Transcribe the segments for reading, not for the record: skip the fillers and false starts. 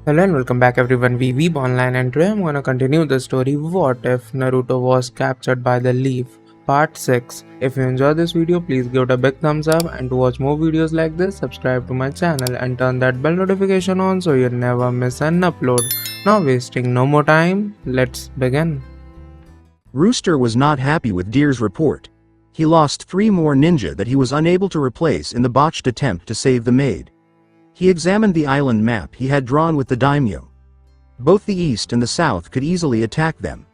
Hello and welcome back everyone, we Weeb online, and today I'm gonna continue the story What If Naruto Was Captured by the Leaf, part 6. If you enjoyed this video, please give it a big thumbs up, and to watch more videos like this, subscribe to my channel and turn that bell notification on so you never miss an upload. Now wasting no more time, let's begin. Rooster was not happy with Deer's report. He lost 3 more ninja that he was unable to replace in the botched attempt to save the maid. He examined the island map he had drawn with the daimyo. Both the east and the south could easily attack them.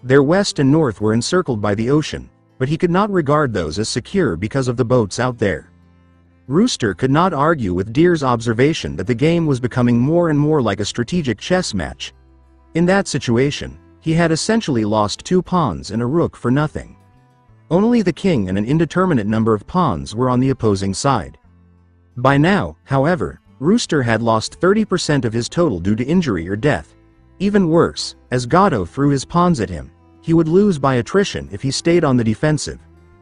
Their west and north were encircled by the ocean, but he could not regard those as secure because of the boats out there. Rooster could not argue with Deer's observation that the game was becoming more and more like a strategic chess match. In that situation, he had essentially lost 2 pawns and a rook for nothing. Only the king and an indeterminate number of pawns were on the opposing side. By now, however, Rooster had lost 30% of his total due to injury or death. Even worse, as Gato threw his pawns at him, he would lose by attrition if he stayed on the defensive.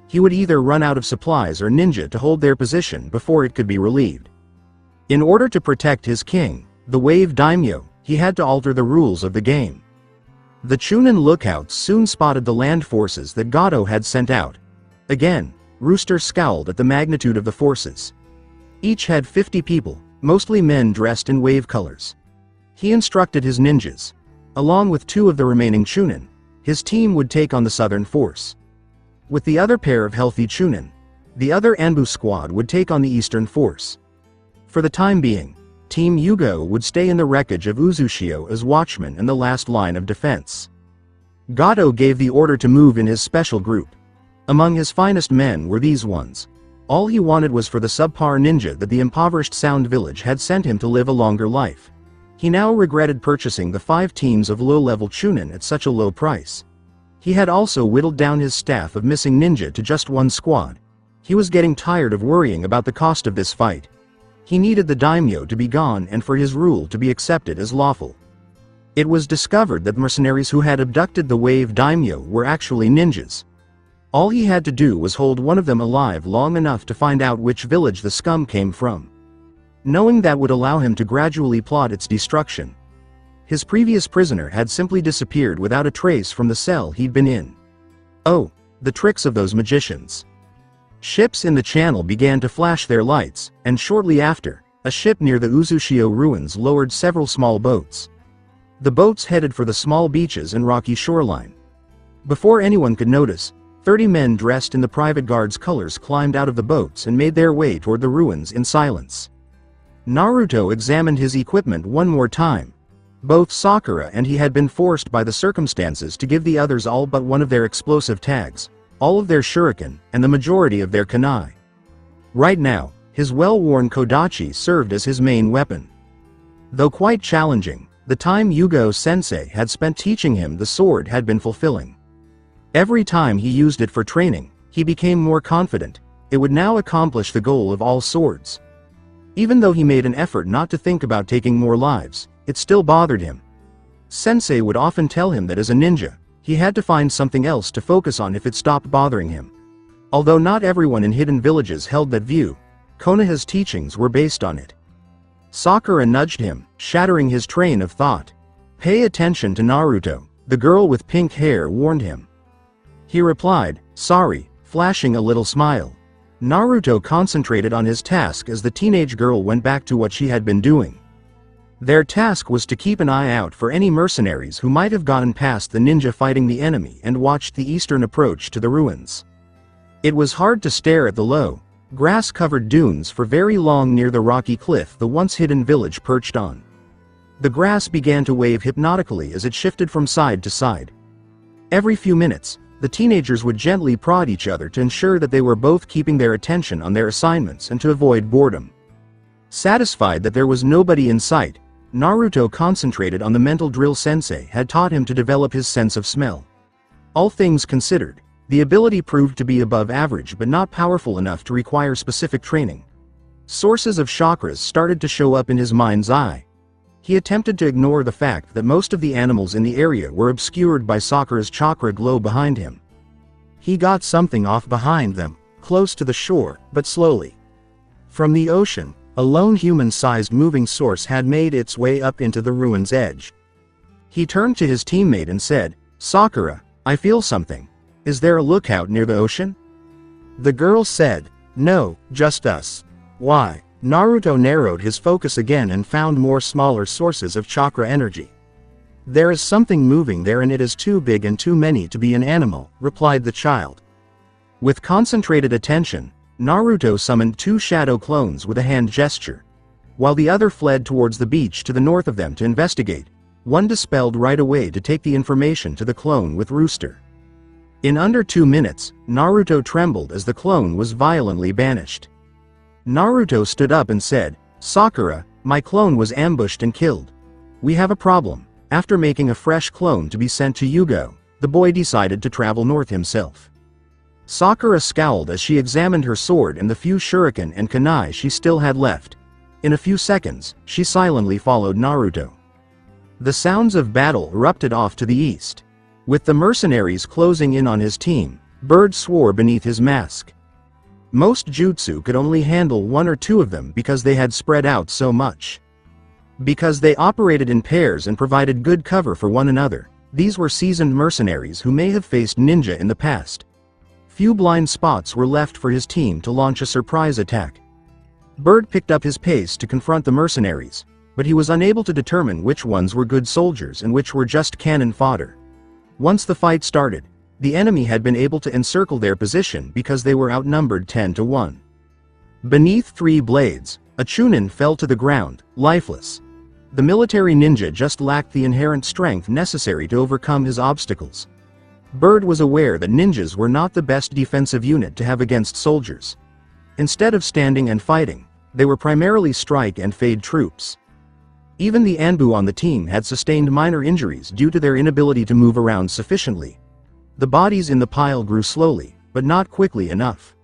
He would either run out of supplies or ninja to hold their position before it could be relieved. In order to protect his king, the Wave Daimyo, he had to alter the rules of the game. The Chunin lookouts soon spotted the land forces that Gato had sent out. Again, Rooster scowled at the magnitude of the forces. Each had 50 people, mostly men dressed in wave colors. He instructed his ninjas. Along with 2 of the remaining Chunin, his team would take on the southern force. With the other pair of healthy Chunin, the other Anbu squad would take on the eastern force. For the time being, Team Yugo would stay in the wreckage of Uzushio as watchmen and the last line of defense. Gato gave the order to move in his special group. Among his finest men were these ones. All he wanted was for the subpar ninja that the impoverished Sound Village had sent him to live a longer life. He now regretted purchasing the 5 teams of low-level Chunin at such a low price. He had also whittled down his staff of missing ninja to just 1 squad. He was getting tired of worrying about the cost of this fight. He needed the daimyo to be gone and for his rule to be accepted as lawful. It was discovered that mercenaries who had abducted the Wave Daimyo were actually ninjas. All he had to do was hold one of them alive long enough to find out which village the scum came from. Knowing that would allow him to gradually plot its destruction. His previous prisoner had simply disappeared without a trace from the cell he'd been in. Oh, the tricks of those magicians. Ships in the channel began to flash their lights, and shortly after, a ship near the Uzushio ruins lowered several small boats. The boats headed for the small beaches and rocky shoreline. Before anyone could notice, 30 men dressed in the private guard's colors climbed out of the boats and made their way toward the ruins in silence. Naruto examined his equipment one more time. Both Sakura and he had been forced by the circumstances to give the others all but one of their explosive tags, all of their shuriken, and the majority of their kunai. Right now, his well-worn kodachi served as his main weapon. Though quite challenging, the time Yugo-sensei had spent teaching him the sword had been fulfilling. Every time he used it for training, he became more confident. It would now accomplish the goal of all swords. Even though he made an effort not to think about taking more lives, it still bothered him. Sensei would often tell him that as a ninja, he had to find something else to focus on if it stopped bothering him. Although not everyone in hidden villages held that view, Konoha's teachings were based on it. Sakura nudged him, shattering his train of thought. "Pay attention to Naruto," the girl with pink hair warned him. He replied, "Sorry," flashing a little smile. Naruto concentrated on his task as the teenage girl went back to what she had been doing. Their task was to keep an eye out for any mercenaries who might have gotten past the ninja fighting the enemy and watched the eastern approach to the ruins. It was hard to stare at the low, grass-covered dunes for very long near the rocky cliff the once hidden village perched on. The grass began to wave hypnotically as it shifted from side to side. Every few minutes, the teenagers would gently prod each other to ensure that they were both keeping their attention on their assignments and to avoid boredom. Satisfied that there was nobody in sight, Naruto concentrated on the mental drill sensei had taught him to develop his sense of smell. All things considered, the ability proved to be above average but not powerful enough to require specific training. Sources of chakras started to show up in his mind's eye. He attempted to ignore the fact that most of the animals in the area were obscured by Sakura's chakra glow behind him. He got something off behind them, close to the shore, but slowly. From the ocean, A lone human-sized moving source had made its way up into the ruin's edge. He turned to his teammate and said, "Sakura, I feel something. Is there a lookout near the ocean?" The girl said, "No, just us." "Why?" Naruto narrowed his focus again and found more smaller sources of chakra energy. "There is something moving there and it is too big and too many to be an animal," replied the child. With concentrated attention, Naruto summoned two shadow clones with a hand gesture. While the other fled towards the beach to the north of them to investigate, one dispelled right away to take the information to the clone with Rooster. In under 2 minutes, Naruto trembled as the clone was violently banished. Naruto stood up and said, "Sakura, my clone was ambushed and killed. We have a problem." After making a fresh clone to be sent to Yugo, the boy decided to travel north himself. Sakura scowled as she examined her sword and the few shuriken and kunai she still had left. In a few seconds, she silently followed Naruto. The sounds of battle erupted off to the east. With the mercenaries closing in on his team, Bird swore beneath his mask. Most jutsu could only handle 1 or 2 of them because they had spread out so much. Because they operated in pairs and provided good cover for one another, these were seasoned mercenaries who may have faced ninja in the past. Few blind spots were left for his team to launch a surprise attack. Bird picked up his pace to confront the mercenaries, but he was unable to determine which ones were good soldiers and which were just cannon fodder. Once the fight started, the enemy had been able to encircle their position because they were outnumbered 10 to 1. Beneath 3 blades, a chunin fell to the ground, lifeless. The military ninja just lacked the inherent strength necessary to overcome his obstacles. Bird was aware that ninjas were not the best defensive unit to have against soldiers. Instead of standing and fighting, they were primarily strike and fade troops. Even the Anbu on the team had sustained minor injuries due to their inability to move around sufficiently. The bodies in the pile grew slowly, but not quickly enough.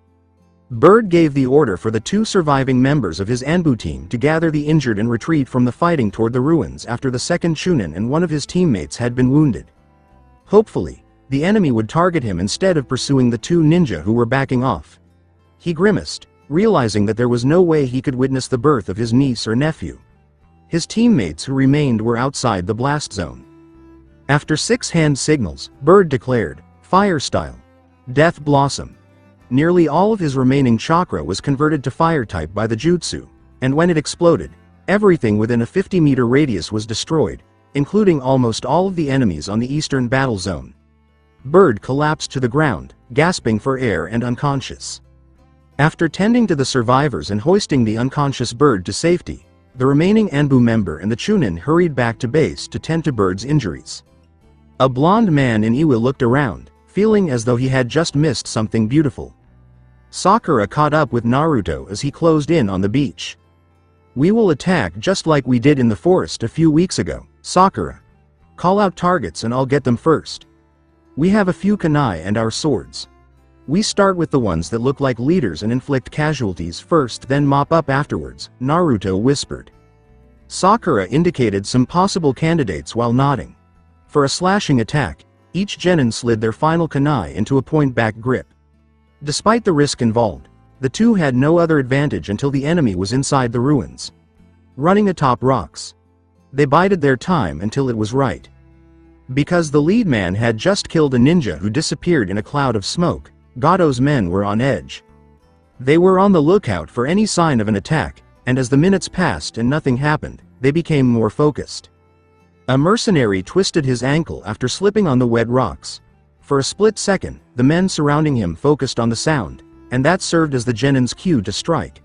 Bird gave the order for the 2 surviving members of his Anbu team to gather the injured and retreat from the fighting toward the ruins after the second chunin and one of his teammates had been wounded. Hopefully, the enemy would target him instead of pursuing the 2 ninja who were backing off. He grimaced, realizing that there was no way he could witness the birth of his niece or nephew. His teammates who remained were outside the blast zone. After 6 hand signals, Bird declared, "Fire style. Death Blossom." Nearly all of his remaining chakra was converted to fire type by the jutsu, and when it exploded, everything within a 50-meter radius was destroyed, including almost all of the enemies on the eastern battle zone. Bird collapsed to the ground, gasping for air and unconscious. After tending to the survivors and hoisting the unconscious Bird to safety, the remaining Anbu member and the chunin hurried back to base to tend to Bird's injuries. A blond man in Iwa looked around, feeling as though he had just missed something beautiful. Sakura caught up with Naruto as he closed in on the beach. "We will attack just like we did in the forest a few weeks ago, Sakura. Call out targets and I'll get them first. We have a few kunai and our swords. We start with the ones that look like leaders and inflict casualties first, then mop up afterwards," Naruto whispered. Sakura indicated some possible candidates while nodding. For a slashing attack, each genin slid their final kunai into a point-back grip. Despite the risk involved, the 2 had no other advantage until the enemy was inside the ruins. Running atop rocks, they bided their time until it was right. Because the lead man had just killed a ninja who disappeared in a cloud of smoke, Gato's men were on edge. They were on the lookout for any sign of an attack, and as the minutes passed and nothing happened, they became more focused. A mercenary twisted his ankle after slipping on the wet rocks. For a split second, the men surrounding him focused on the sound, and that served as the genin's cue to strike.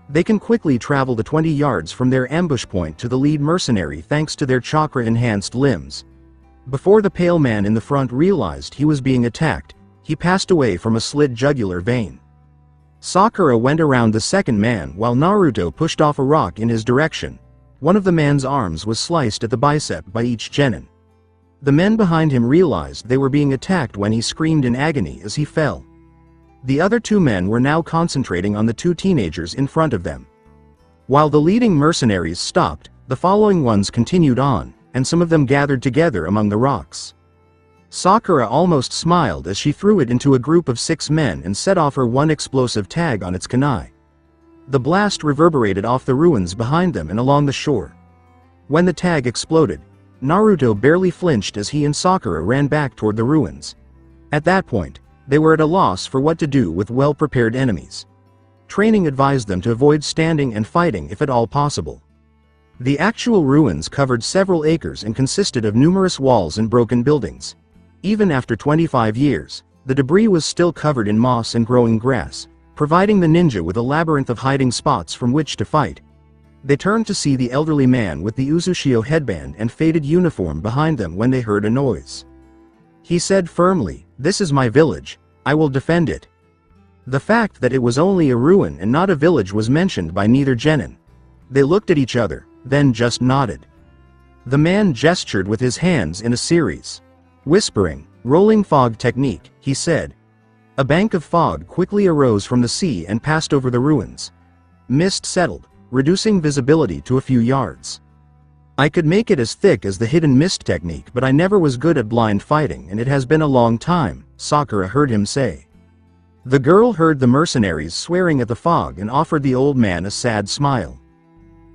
They can quickly travel the 20 yards from their ambush point to the lead mercenary thanks to their chakra-enhanced limbs. Before the pale man in the front realized he was being attacked, he passed away from a slit jugular vein. Sakura went around the second man while Naruto pushed off a rock in his direction. One of the man's arms was sliced at the bicep by each genin. The men behind him realized they were being attacked when he screamed in agony as he fell. The other 2 men were now concentrating on the 2 teenagers in front of them. While the leading mercenaries stopped, the following ones continued on, and some of them gathered together among the rocks. Sakura almost smiled as she threw it into a group of 6 men and set off her 1 explosive tag on its kunai. The blast reverberated off the ruins behind them and along the shore. When the tag exploded, Naruto barely flinched as he and Sakura ran back toward the ruins. At that point, they were at a loss for what to do with well-prepared enemies. Training advised them to avoid standing and fighting if at all possible. The actual ruins covered several acres and consisted of numerous walls and broken buildings. Even after 25 years, the debris was still covered in moss and growing grass, providing the ninja with a labyrinth of hiding spots from which to fight. They turned to see the elderly man with the Uzushio headband and faded uniform behind them when they heard a noise. He said firmly, "This is my village, I will defend it." The fact that it was only a ruin and not a village was mentioned by neither genin. They looked at each other, then just nodded. The man gestured with his hands in a series. Whispering, "Rolling fog technique," he said. A bank of fog quickly arose from the sea and passed over the ruins. Mist settled, reducing visibility to a few yards. "I could make it as thick as the hidden mist technique, but I never was good at blind fighting and it has been a long time," Sakura heard him say. The girl heard the mercenaries swearing at the fog and offered the old man a sad smile.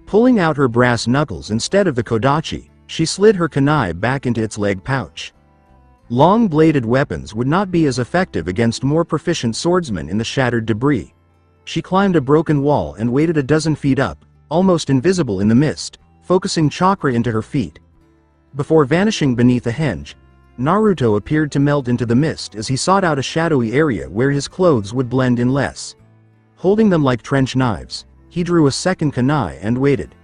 Pulling out her brass knuckles instead of the kodachi, she slid her kunai back into its leg pouch. Long-bladed weapons would not be as effective against more proficient swordsmen in the shattered debris. She climbed a broken wall and waited a dozen feet up, almost invisible in the mist, focusing chakra into her feet. Before vanishing beneath a henge, Naruto appeared to melt into the mist as he sought out a shadowy area where his clothes would blend in less. Holding them like trench knives, he drew a second kunai and waited.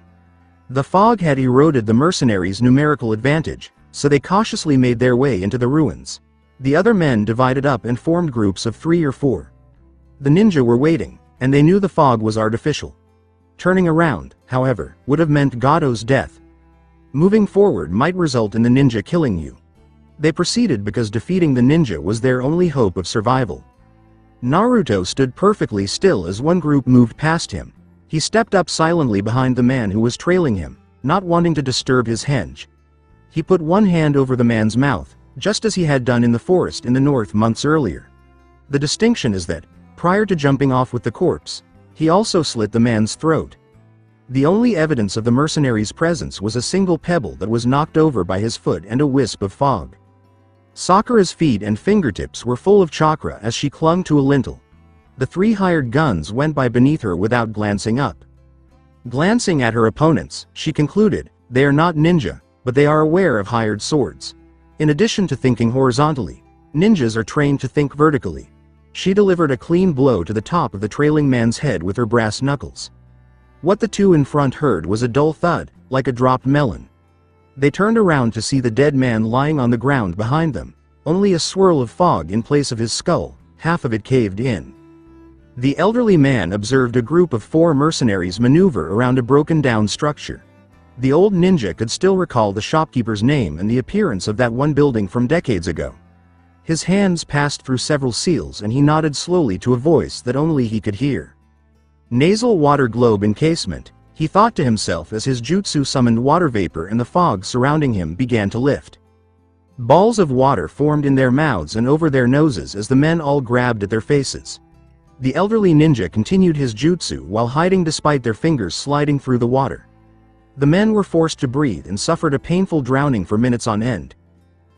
The fog had eroded the mercenaries' numerical advantage, so they cautiously made their way into the ruins. The other men divided up and formed groups of 3 or 4. The ninja were waiting, and they knew the fog was artificial. Turning around, however, would have meant Gado's death. Moving forward might result in the ninja killing you. They proceeded because defeating the ninja was their only hope of survival. Naruto stood perfectly still as one group moved past him. He stepped up silently behind the man who was trailing him, not wanting to disturb his henge. He put one hand over the man's mouth, just as he had done in the forest in the north months earlier. The distinction is that, prior to jumping off with the corpse, he also slit the man's throat. The only evidence of the mercenary's presence was a single pebble that was knocked over by his foot and a wisp of fog. Sakura's feet and fingertips were full of chakra as she clung to a lintel. The 3 hired guns went by beneath her without glancing up. Glancing at her opponents, she concluded, "They are not ninja, but they are aware of hired swords." In addition to thinking horizontally, ninjas are trained to think vertically. She delivered a clean blow to the top of the trailing man's head with her brass knuckles. What the two in front heard was a dull thud, like a dropped melon. They turned around to see the dead man lying on the ground behind them, only a swirl of fog in place of his skull, half of it caved in. The elderly man observed a group of 4 mercenaries maneuver around a broken-down structure. The old ninja could still recall the shopkeeper's name and the appearance of that one building from decades ago. His hands passed through several seals and he nodded slowly to a voice that only he could hear. Nasal water globe encasement, he thought to himself as his jutsu summoned water vapor and the fog surrounding him began to lift. Balls of water formed in their mouths and over their noses as the men all grabbed at their faces. The elderly ninja continued his jutsu while hiding despite their fingers sliding through the water. The men were forced to breathe and suffered a painful drowning for minutes on end.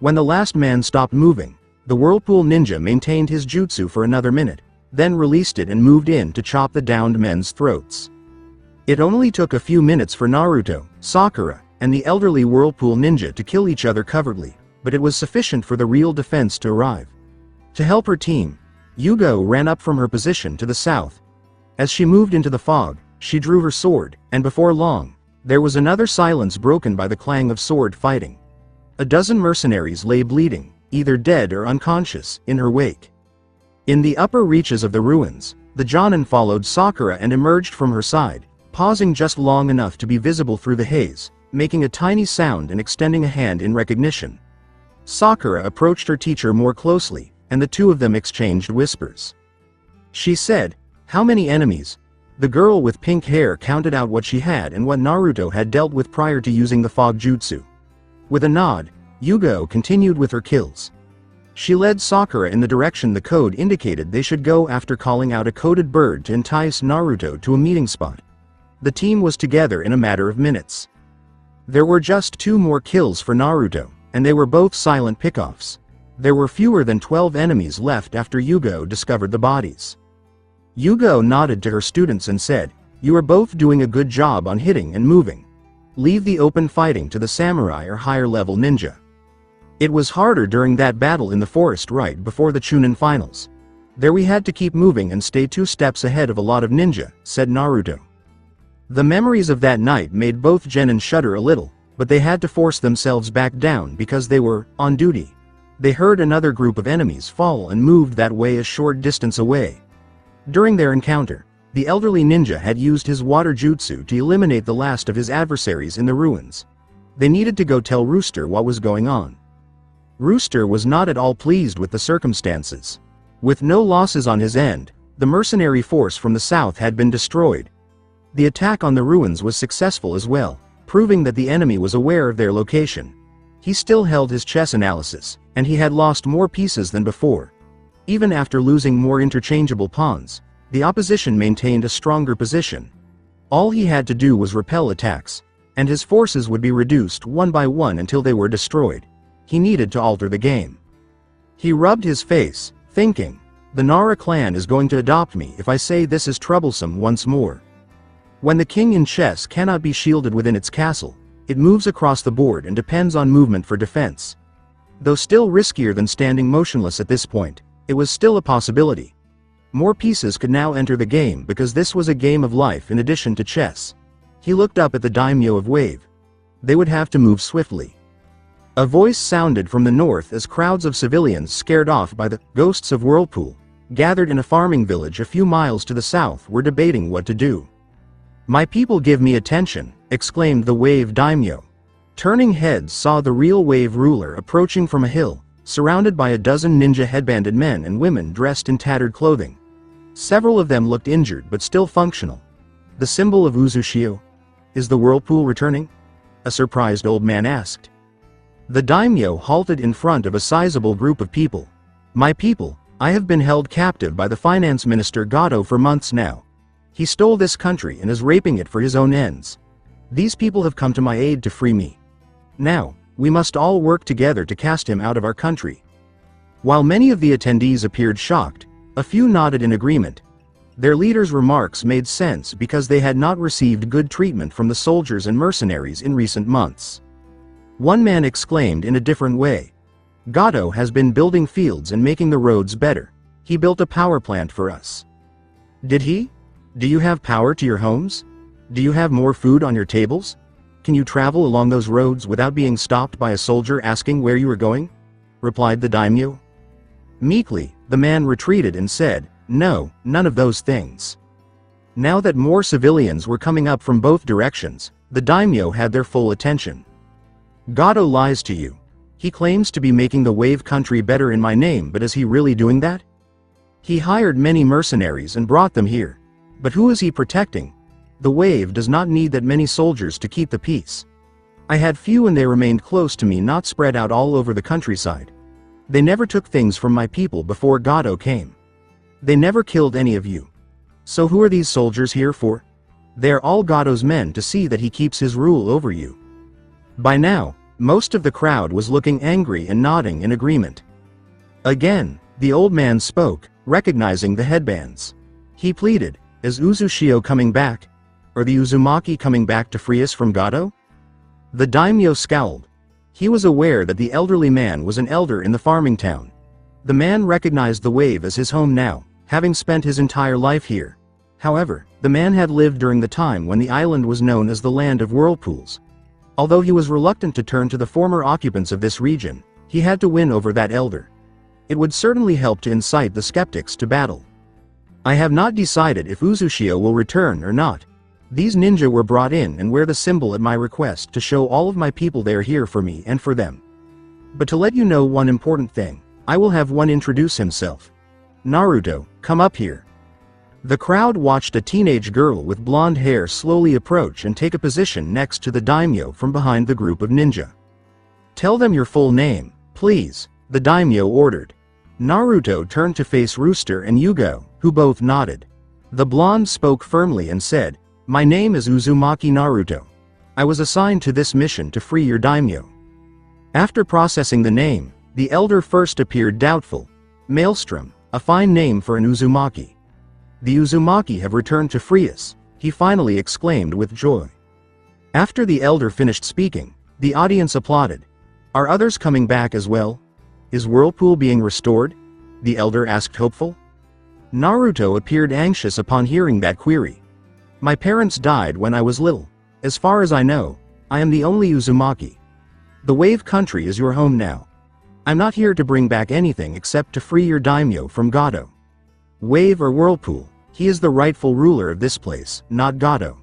When the last man stopped moving, the whirlpool ninja maintained his jutsu for another minute, then released it and moved in to chop the downed men's throats. It only took a few minutes for Naruto, Sakura, and the elderly whirlpool ninja to kill each other covertly, but it was sufficient for the real defense to arrive. To help her team, Yugo ran up from her position to the south. As she moved into the fog, she drew her sword, and before long, there was another silence broken by the clang of sword fighting. A dozen mercenaries lay bleeding, either dead or unconscious, in her wake. In the upper reaches of the ruins, the Jonin followed Sakura and emerged from her side, pausing just long enough to be visible through the haze, making a tiny sound and extending a hand in recognition. Sakura approached her teacher more closely, and the two of them exchanged whispers. She said, "How many enemies?" The girl with pink hair counted out what she had and what Naruto had dealt with prior to using the fog jutsu. With a nod, Yugo continued with her kills. She led Sakura in the direction the code indicated they should go after calling out a coded bird to entice Naruto to a meeting spot. The team was together in a matter of minutes. There were just 2 more kills for Naruto, and they were both silent pickoffs. There were fewer than 12 enemies left after Yugo discovered the bodies. Yugo nodded to her students and said, "You are both doing a good job on hitting and moving. Leave the open fighting to the samurai or higher level ninja." It was harder during that battle in the forest right before the Chunin finals. There we had to keep moving and stay 2 steps ahead of a lot of ninja, said Naruto. The memories of that night made both genin shudder a little, but they had to force themselves back down because they were on duty. They heard another group of enemies fall and moved that way a short distance away. During their encounter, the elderly ninja had used his water jutsu to eliminate the last of his adversaries in the ruins. They needed to go tell Rooster what was going on. Rooster was not at all pleased with the circumstances. With no losses on his end, the mercenary force from the south had been destroyed. The attack on the ruins was successful as well, proving that the enemy was aware of their location. He still held his chess analysis, and he had lost more pieces than before. Even after losing more interchangeable pawns, the opposition maintained a stronger position. All he had to do was repel attacks, and his forces would be reduced one by one until they were destroyed. He needed to alter the game. He rubbed his face, thinking, "The Nara clan is going to adopt me if I say this is troublesome once more." When the king in chess cannot be shielded within its castle, it moves across the board and depends on movement for defense. Though still riskier than standing motionless at this point, it was still a possibility. More pieces could now enter the game because this was a game of life in addition to chess. He looked up at the daimyo of Wave. They would have to move swiftly. A voice sounded from the north as crowds of civilians scared off by the ghosts of Whirlpool, gathered in a farming village a few miles to the south, were debating what to do. "My people give me attention," exclaimed the Wave daimyo. Turning heads saw the real Wave ruler approaching from a hill, surrounded by a dozen ninja headbanded men and women dressed in tattered clothing. Several of them looked injured but still functional. "The symbol of Uzushio? Is the Whirlpool returning?" a surprised old man asked. The daimyo halted in front of a sizable group of people. "My people, I have been held captive by the finance minister Gato for months now. He stole this country and is raping it for his own ends. These people have come to my aid to free me. Now, we must all work together to cast him out of our country." While many of the attendees appeared shocked, a few nodded in agreement. Their leader's remarks made sense because they had not received good treatment from the soldiers and mercenaries in recent months. One man exclaimed in a different way, "Gato has been building fields and making the roads better. He built a power plant for us." "Did he? Do you have power to your homes? Do you have more food on your tables? Can you travel along those roads without being stopped by a soldier asking where you are going?" replied the daimyo. Meekly, the man retreated and said, "No, none of those things." Now that more civilians were coming up from both directions, the daimyo had their full attention. "Gato lies to you. He claims to be making the Wave country better in my name, but is he really doing that? He hired many mercenaries and brought them here. But who is he protecting? The Wave does not need that many soldiers to keep the peace. I had few and they remained close to me, not spread out all over the countryside. They never took things from my people before Gato came. They never killed any of you. So who are these soldiers here for? They are all Gato's men to see that he keeps his rule over you." By now, most of the crowd was looking angry and nodding in agreement. Again, the old man spoke, recognizing the headbands. He pleaded, "Is Uzushio coming back? Or the Uzumaki coming back to free us from Gato?" The daimyo scowled. He was aware that the elderly man was an elder in the farming town. The man recognized the Wave as his home now, having spent his entire life here. However, the man had lived during the time when the island was known as the Land of Whirlpools. Although he was reluctant to turn to the former occupants of this region, he had to win over that elder. It would certainly help to incite the skeptics to battle. "I have not decided if Uzushio will return or not. These ninja were brought in and wear the symbol at my request to show all of my people they are here for me and for them. But to let you know one important thing, I will have one introduce himself. Naruto, come up here." The crowd watched a teenage girl with blonde hair slowly approach and take a position next to the daimyo from behind the group of ninja. "Tell them your full name, please," the daimyo ordered. Naruto turned to face Rooster and Yugo, who both nodded. The blonde spoke firmly and said, "My name is Uzumaki Naruto. I was assigned to this mission to free your daimyo." After processing the name, the elder first appeared doubtful. "Maelstrom, a fine name for an Uzumaki. The Uzumaki have returned to free us," he finally exclaimed with joy. After the elder finished speaking, the audience applauded. "Are others coming back as well? Is Whirlpool being restored?" the elder asked hopeful. Naruto appeared anxious upon hearing that query. "My parents died when I was little. As far as I know, I am the only Uzumaki. The Wave country is your home now. I'm not here to bring back anything except to free your daimyo from Gato. Wave or Whirlpool, he is the rightful ruler of this place, not Gato."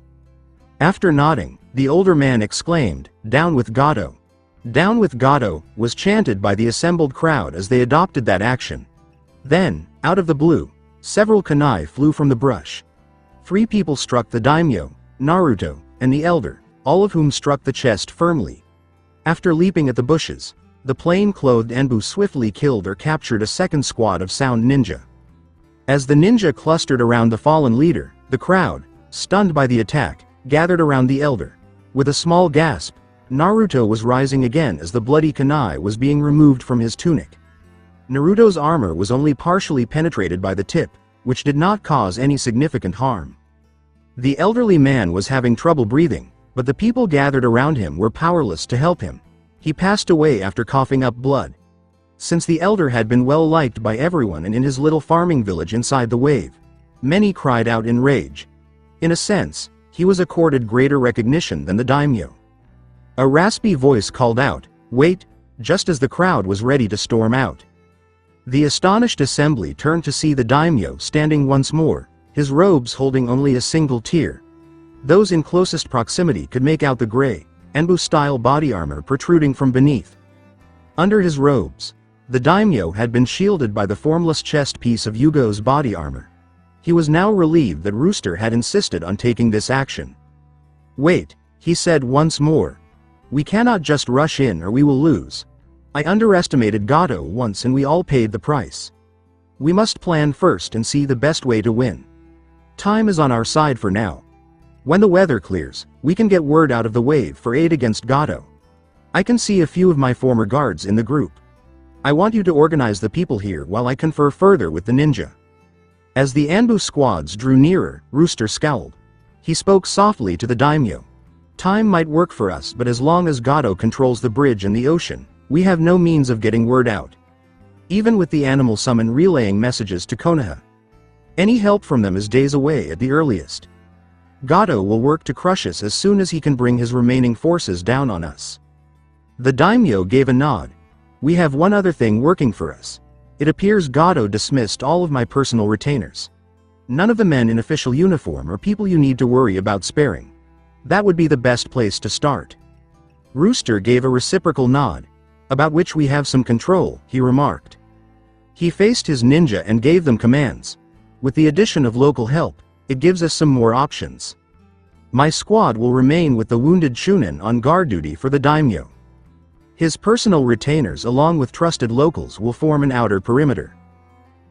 After nodding, the older man exclaimed, "Down with Gato." "Down with Gato" was chanted by the assembled crowd as they adopted that action. Then, out of the blue, several kunai flew from the brush. 3 people struck the daimyo, Naruto, and the elder, all of whom struck the chest firmly. After leaping at the bushes, the plain-clothed Enbu swiftly killed or captured a second squad of sound ninja. As the ninja clustered around the fallen leader, the crowd, stunned by the attack, gathered around the elder. With a small gasp, Naruto was rising again as the bloody kunai was being removed from his tunic. Naruto's armor was only partially penetrated by the tip, which did not cause any significant harm. The elderly man was having trouble breathing, but the people gathered around him were powerless to help him. He passed away after coughing up blood. Since the elder had been well liked by everyone and in his little farming village inside the Wave, many cried out in rage. In a sense, he was accorded greater recognition than the daimyo. A raspy voice called out, "Wait," just as the crowd was ready to storm out. The astonished assembly turned to see the daimyo standing once more, his robes holding only a single tear. Those in closest proximity could make out the gray, Enbu-style body armor protruding from beneath. Under his robes, the daimyo had been shielded by the formless chest piece of Yugo's body armor. He was now relieved that Rooster had insisted on taking this action. "Wait," he said once more. "We cannot just rush in or we will lose. I underestimated Gato once and we all paid the price. We must plan first and see the best way to win. Time is on our side for now. When the weather clears, we can get word out of the Wave for aid against Gato. I can see a few of my former guards in the group. I want you to organize the people here while I confer further with the ninja." As the Anbu squads drew nearer, Rooster scowled. He spoke softly to the daimyo. "Time might work for us, but as long as Gato controls the bridge and the ocean, we have no means of getting word out. Even with the animal summon relaying messages to Konoha, any help from them is days away at the earliest. Gato will work to crush us as soon as he can bring his remaining forces down on us." The daimyo gave a nod. "We have one other thing working for us. It appears Gato dismissed all of my personal retainers. None of the men in official uniform are people you need to worry about sparing. That would be the best place to start." Rooster gave a reciprocal nod. "About which we have some control," he remarked. He faced his ninja and gave them commands. "With the addition of local help, it gives us some more options. My squad will remain with the wounded Chunin on guard duty for the daimyo. His personal retainers along with trusted locals will form an outer perimeter.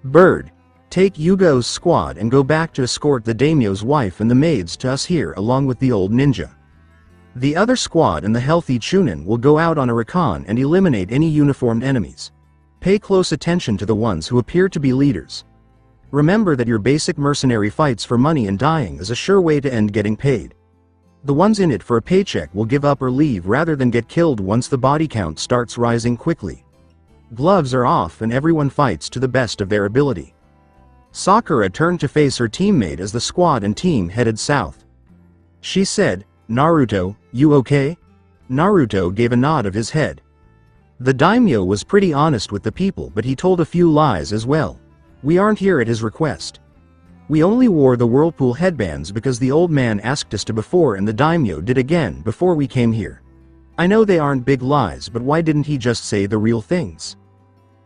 Bird, take Yugo's squad and go back to escort the daimyo's wife and the maids to us here along with the old ninja. The other squad and the healthy Chunin will go out on a recon and eliminate any uniformed enemies. Pay close attention to the ones who appear to be leaders. Remember that your basic mercenary fights for money and dying is a sure way to end getting paid. The ones in it for a paycheck will give up or leave rather than get killed once the body count starts rising quickly. Gloves are off and everyone fights to the best of their ability." Sakura turned to face her teammate as the squad and team headed south. She said, "Naruto, you okay?" Naruto gave a nod of his head. The daimyo was pretty honest with the people, but he told a few lies as well. "We aren't here at his request. We only wore the whirlpool headbands because the old man asked us to before and the daimyo did again before we came here. I know they aren't big lies, but why didn't he just say the real things?"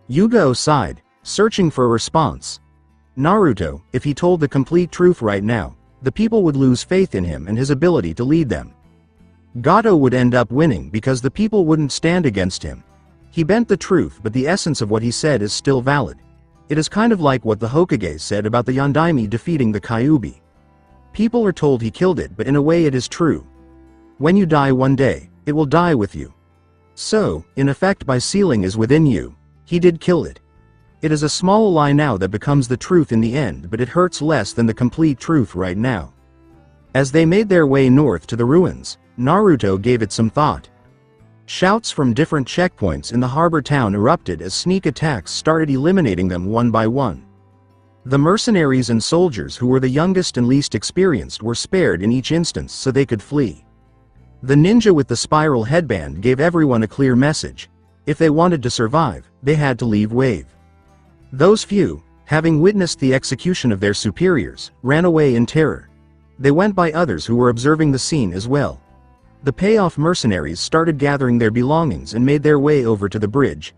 Yugo sighed, searching for a response. Naruto, if he told the complete truth right now, the people would lose faith in him and his ability to lead them. Gato would end up winning because the people wouldn't stand against him. He bent the truth, but the essence of what he said is still valid. It is kind of like what the Hokage said about the Yondaime defeating the Kyuubi. People are told he killed it, but in a way it is true. When you die one day, it will die with you. So, in effect, by sealing is within you, he did kill it. It is a small lie now that becomes the truth in the end, but it hurts less than the complete truth right now. As they made their way north to the ruins, Naruto gave it some thought. Shouts from different checkpoints in the harbor town erupted as sneak attacks started eliminating them one by one. The mercenaries and soldiers who were the youngest and least experienced were spared in each instance so they could flee. The ninja with the spiral headband gave everyone a clear message. If they wanted to survive, they had to leave Wave. Those few, having witnessed the execution of their superiors, ran away in terror. They went by others who were observing the scene as well. The payoff mercenaries started gathering their belongings and made their way over to the bridge.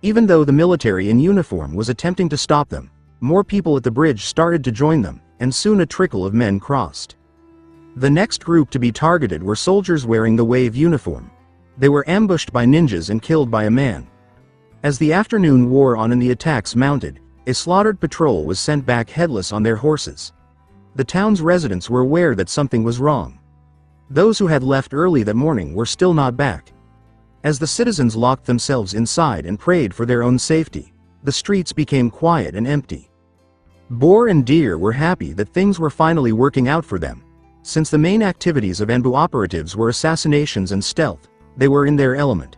Even though the military in uniform was attempting to stop them, more people at the bridge started to join them, and soon a trickle of men crossed. The next group to be targeted were soldiers wearing the Wave uniform. They were ambushed by ninjas and killed by a man. As the afternoon wore on and the attacks mounted, a slaughtered patrol was sent back headless on their horses. The town's residents were aware that something was wrong. Those who had left early that morning were still not back. As the citizens locked themselves inside and prayed for their own safety, the streets became quiet and empty. Boar and Deer were happy that things were finally working out for them. Since the main activities of Enbu operatives were assassinations and stealth, they were in their element.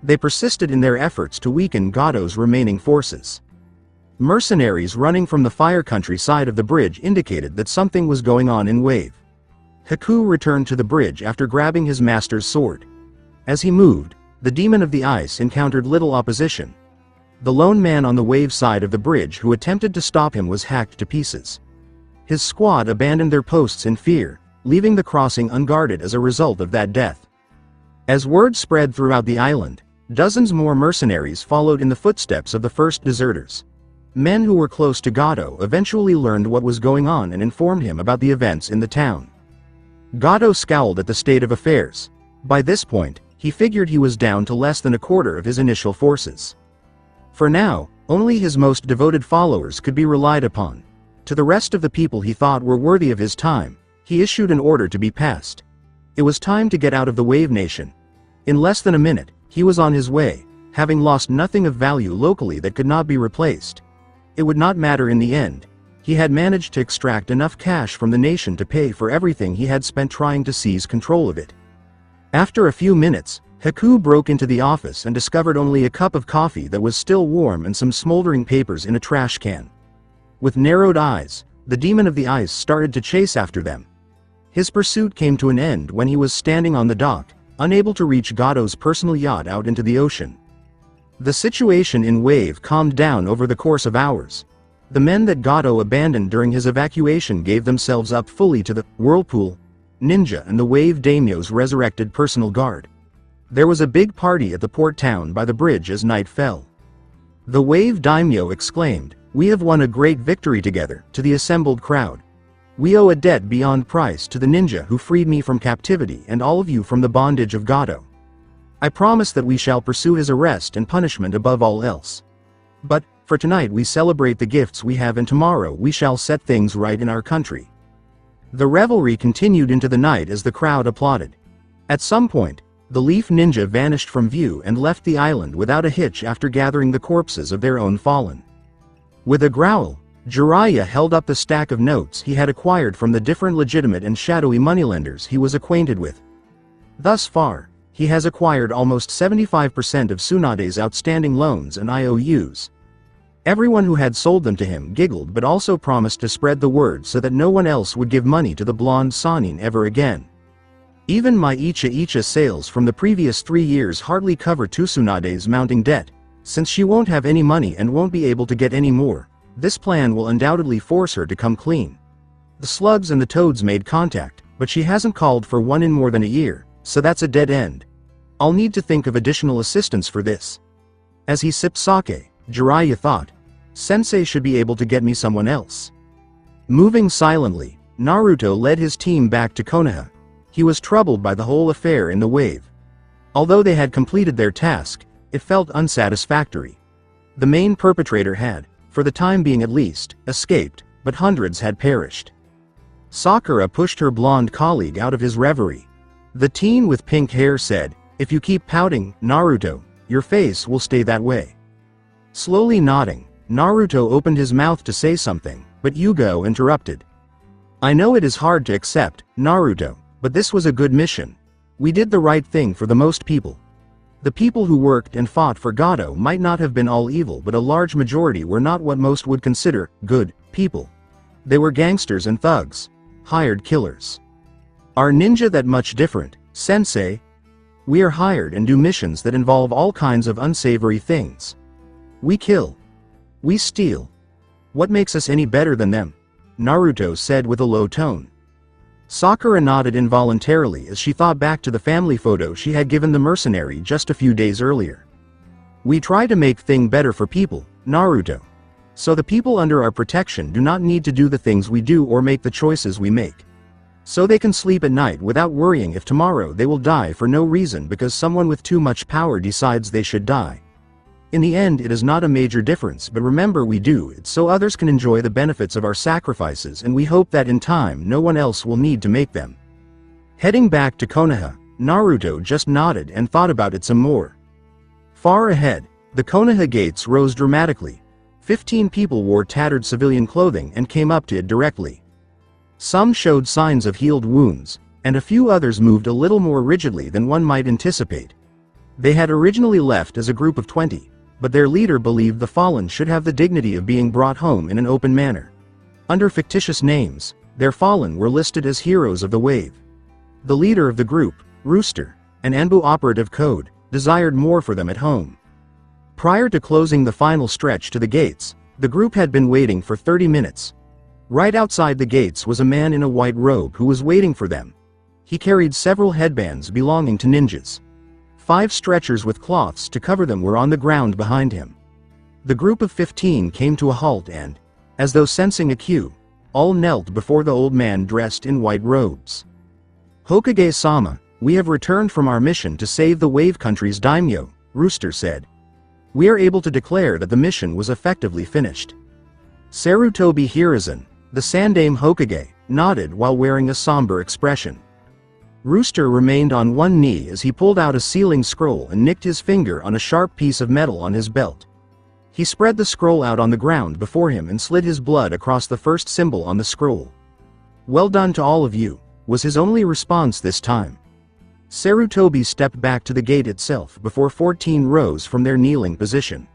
They persisted in their efforts to weaken Gado's remaining forces. Mercenaries running from the fire country side of the bridge indicated that something was going on in Wave. Haku returned to the bridge after grabbing his master's sword. As he moved, the demon of the ice encountered little opposition. The lone man on the Wave side of the bridge who attempted to stop him was hacked to pieces. His squad abandoned their posts in fear, leaving the crossing unguarded as a result of that death. As word spread throughout the island, dozens more mercenaries followed in the footsteps of the first deserters. Men who were close to Gado eventually learned what was going on and informed him about the events in the town. Gado scowled at the state of affairs. By this point, he figured he was down to less than a quarter of his initial forces. For now, only his most devoted followers could be relied upon. To the rest of the people he thought were worthy of his time, he issued an order to be passed. It was time to get out of the Wave Nation. In less than a minute, he was on his way, having lost nothing of value locally that could not be replaced. It would not matter in the end. He had managed to extract enough cash from the nation to pay for everything he had spent trying to seize control of it. After a few minutes, Haku broke into the office and discovered only a cup of coffee that was still warm and some smoldering papers in a trash can. With narrowed eyes, the demon of the ice started to chase after them. His pursuit came to an end when he was standing on the dock, unable to reach Gado's personal yacht out into the ocean. The situation in Wave calmed down over the course of hours. The men that Gado abandoned during his evacuation gave themselves up fully to the Whirlpool, Ninja and the Wave Daimyo's resurrected personal guard. There was a big party at the port town by the bridge as night fell. The Wave Daimyo exclaimed, "We have won a great victory together," to the assembled crowd. "We owe a debt beyond price to the ninja who freed me from captivity and all of you from the bondage of Gado. I promise that we shall pursue his arrest and punishment above all else. But, for tonight we celebrate the gifts we have and tomorrow we shall set things right in our country." The revelry continued into the night as the crowd applauded. At some point, the Leaf Ninja vanished from view and left the island without a hitch after gathering the corpses of their own fallen. With a growl, Jiraiya held up the stack of notes he had acquired from the different legitimate and shadowy moneylenders he was acquainted with. Thus far, he has acquired almost 75% of Tsunade's outstanding loans and IOUs. Everyone who had sold them to him giggled but also promised to spread the word so that no one else would give money to the blonde Sanin ever again. Even my Icha sales from the previous 3 years hardly cover Tsunade's mounting debt. Since she won't have any money and won't be able to get any more, this plan will undoubtedly force her to come clean. The slugs and the toads made contact, but she hasn't called for one in more than a year, so that's a dead end. I'll need to think of additional assistance for this. As he sipped sake, Jiraiya thought, Sensei should be able to get me someone else. Moving silently, Naruto led his team back to Konoha. He was troubled by the whole affair in the Wave. Although they had completed their task, It felt unsatisfactory. The main perpetrator had, for the time being at least, escaped, but hundreds had perished. Sakura pushed her blonde colleague out of his reverie. The teen with pink hair said, "If you keep pouting, Naruto, your face will stay that way." Slowly nodding, Naruto opened his mouth to say something, but Yugo interrupted. "I know it is hard to accept, Naruto, but this was a good mission. We did the right thing for the most people. The people who worked and fought for Gato might not have been all evil, but a large majority were not what most would consider good people. They were gangsters and thugs. Hired killers. Are ninja that much different, sensei? We are hired and do missions that involve all kinds of unsavory things. We kill. We steal. What makes us any better than them?" Naruto said with a low tone. Sakura nodded involuntarily as she thought back to the family photo she had given the mercenary just a few days earlier. "We try to make things better for people, Naruto. So the people under our protection do not need to do the things we do or make the choices we make. So they can sleep at night without worrying if tomorrow they will die for no reason because someone with too much power decides they should die. In the end, it is not a major difference, but remember, we do it so others can enjoy the benefits of our sacrifices, and we hope that in time no one else will need to make them." Heading back to Konoha, Naruto just nodded and thought about it some more. Far ahead, the Konoha gates rose dramatically. 15 people wore tattered civilian clothing and came up to it directly. Some showed signs of healed wounds, and a few others moved a little more rigidly than one might anticipate. They had originally left as a group of 20. But their leader believed the fallen should have the dignity of being brought home in an open manner. Under fictitious names, their fallen were listed as heroes of the wave. The leader of the group, Rooster, an Anbu operative code, desired more for them at home. Prior to closing the final stretch to the gates, the group had been waiting for 30 minutes. Right outside the gates was a man in a white robe who was waiting for them. He carried several headbands belonging to ninjas. 5 stretchers with cloths to cover them were on the ground behind him. The group of 15 came to a halt and, as though sensing a cue, all knelt before the old man dressed in white robes. "Hokage-sama, we have returned from our mission to save the Wave Country's daimyo," Rooster said. "We are able to declare that the mission was effectively finished." Sarutobi Hiruzen, the Sandaime Hokage, nodded while wearing a somber expression. Rooster remained on one knee as he pulled out a sealing scroll and nicked his finger on a sharp piece of metal on his belt. He spread the scroll out on the ground before him and slid his blood across the first symbol on the scroll. "Well done to all of you," was his only response this time. Sarutobi stepped back to the gate itself before 14 rose from their kneeling position.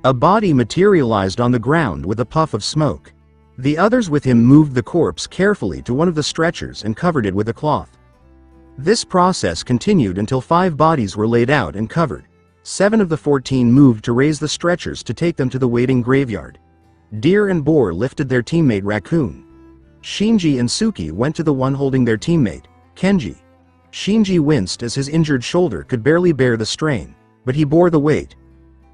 A body materialized on the ground with a puff of smoke. The others with him moved the corpse carefully to one of the stretchers and covered it with a cloth. This process continued until 5 bodies were laid out and covered. 7 of the 14 moved to raise the stretchers to take them to the waiting graveyard. Deer and Boar lifted their teammate Raccoon. Shinji and Suki went to the one holding their teammate, Kenji. Shinji winced as his injured shoulder could barely bear the strain, but he bore the weight.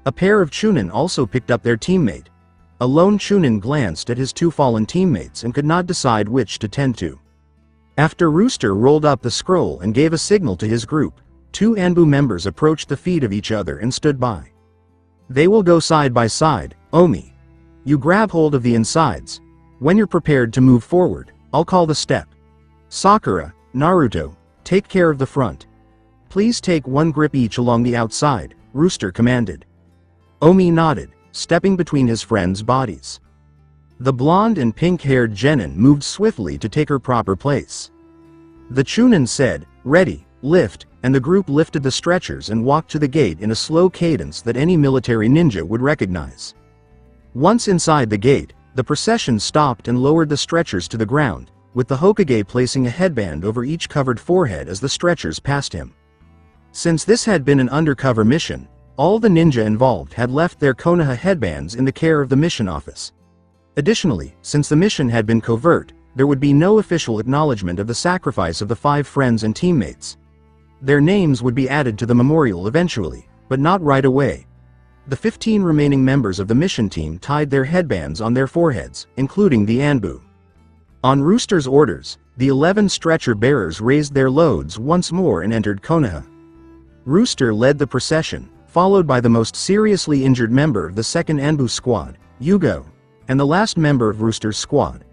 A pair of Chunin also picked up their teammate. A lone Chunin glanced at his 2 fallen teammates and could not decide which to tend to. After Rooster rolled up the scroll and gave a signal to his group, 2 Anbu members approached the feet of each other and stood by. "They will go side by side, Omi. You grab hold of the insides. When you're prepared to move forward, I'll call the step. Sakura, Naruto, take care of the front. Please take 1 grip each along the outside," Rooster commanded. Omi nodded, stepping between his friends' bodies. The blonde and pink-haired genin moved swiftly to take her proper place. The Chunin said, "Ready, lift," and the group lifted the stretchers and walked to the gate in a slow cadence that any military ninja would recognize. Once inside the gate, the procession stopped and lowered the stretchers to the ground, with the Hokage placing a headband over each covered forehead as the stretchers passed him. Since this had been an undercover mission, all the ninja involved had left their Konoha headbands in the care of the mission office. Additionally, since the mission had been covert, there would be no official acknowledgement of the sacrifice of the 5 friends and teammates. Their names would be added to the memorial eventually, but not right away. The 15 remaining members of the mission team tied their headbands on their foreheads, including the Anbu. On Rooster's orders, the 11 stretcher bearers raised their loads once more and entered Konoha. Rooster led the procession, followed by the most seriously injured member of the second Anbu squad, Yugo, and the last member of Rooster's squad.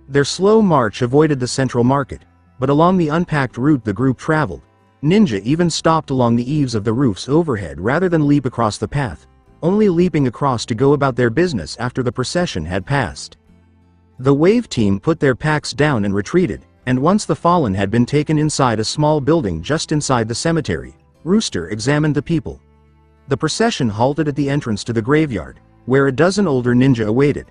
Their slow march avoided the central market, but along the unpacked route the group traveled, Ninja even stopped along the eaves of the roofs overhead rather than leap across the path, only leaping across to go about their business after the procession had passed. The wave team put their packs down and retreated, and once the fallen had been taken inside a small building just inside the cemetery, Rooster examined the people. The procession halted at the entrance to the graveyard, where a dozen older ninja awaited.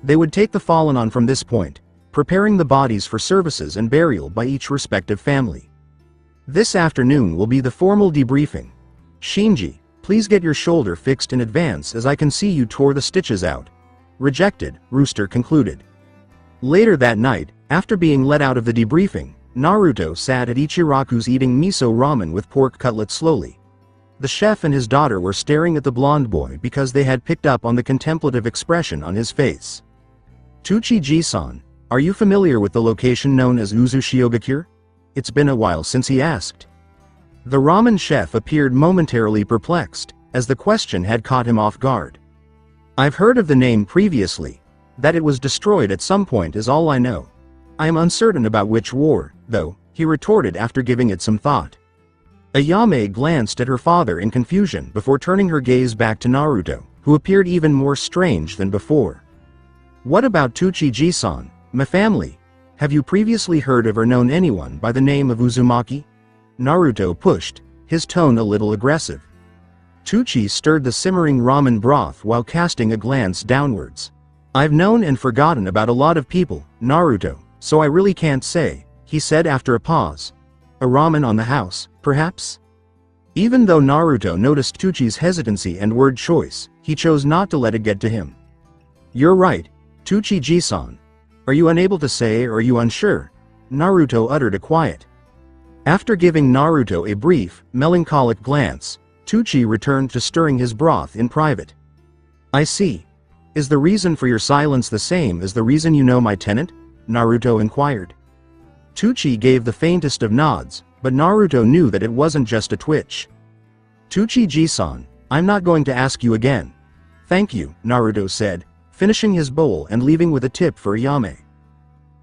They would take the fallen on from this point, preparing the bodies for services and burial by each respective family. This afternoon will be the formal debriefing. Shinji, please get your shoulder fixed in advance as I can see you tore the stitches out. Rejected, Rooster concluded. Later that night, after being let out of the debriefing, Naruto sat at Ichiraku's eating miso ramen with pork cutlets slowly. The chef and his daughter were staring at the blonde boy because they had picked up on the contemplative expression on his face. Tsuchiji-san, are you familiar with the location known as Uzushiogakure? It's been a while since he asked. The ramen chef appeared momentarily perplexed, as the question had caught him off guard. I've heard of the name previously. That it was destroyed at some point is all I know. I am uncertain about which war, though, he retorted after giving it some thought. Ayame glanced at her father in confusion before turning her gaze back to Naruto, who appeared even more strange than before. What about Tsuchiji-san, my family? Have you previously heard of or known anyone by the name of Uzumaki? Naruto pushed, his tone a little aggressive. Tsuchi stirred the simmering ramen broth while casting a glance downwards. I've known and forgotten about a lot of people, Naruto, so I really can't say, he said after a pause. A ramen on the house, perhaps? Even though Naruto noticed Tsuchi's hesitancy and word choice, he chose not to let it get to him. You're right, Tsuchiji-san. Are you unable to say or are you unsure? Naruto uttered a quiet. After giving Naruto a brief, melancholic glance, Tsuchi returned to stirring his broth in private. I see. Is the reason for your silence the same as the reason you know my tenant? Naruto inquired. Tsuchi gave the faintest of nods, but Naruto knew that it wasn't just a twitch. Tsuchiji-san, I'm not going to ask you again. Thank you, Naruto said, finishing his bowl and leaving with a tip for Ayame.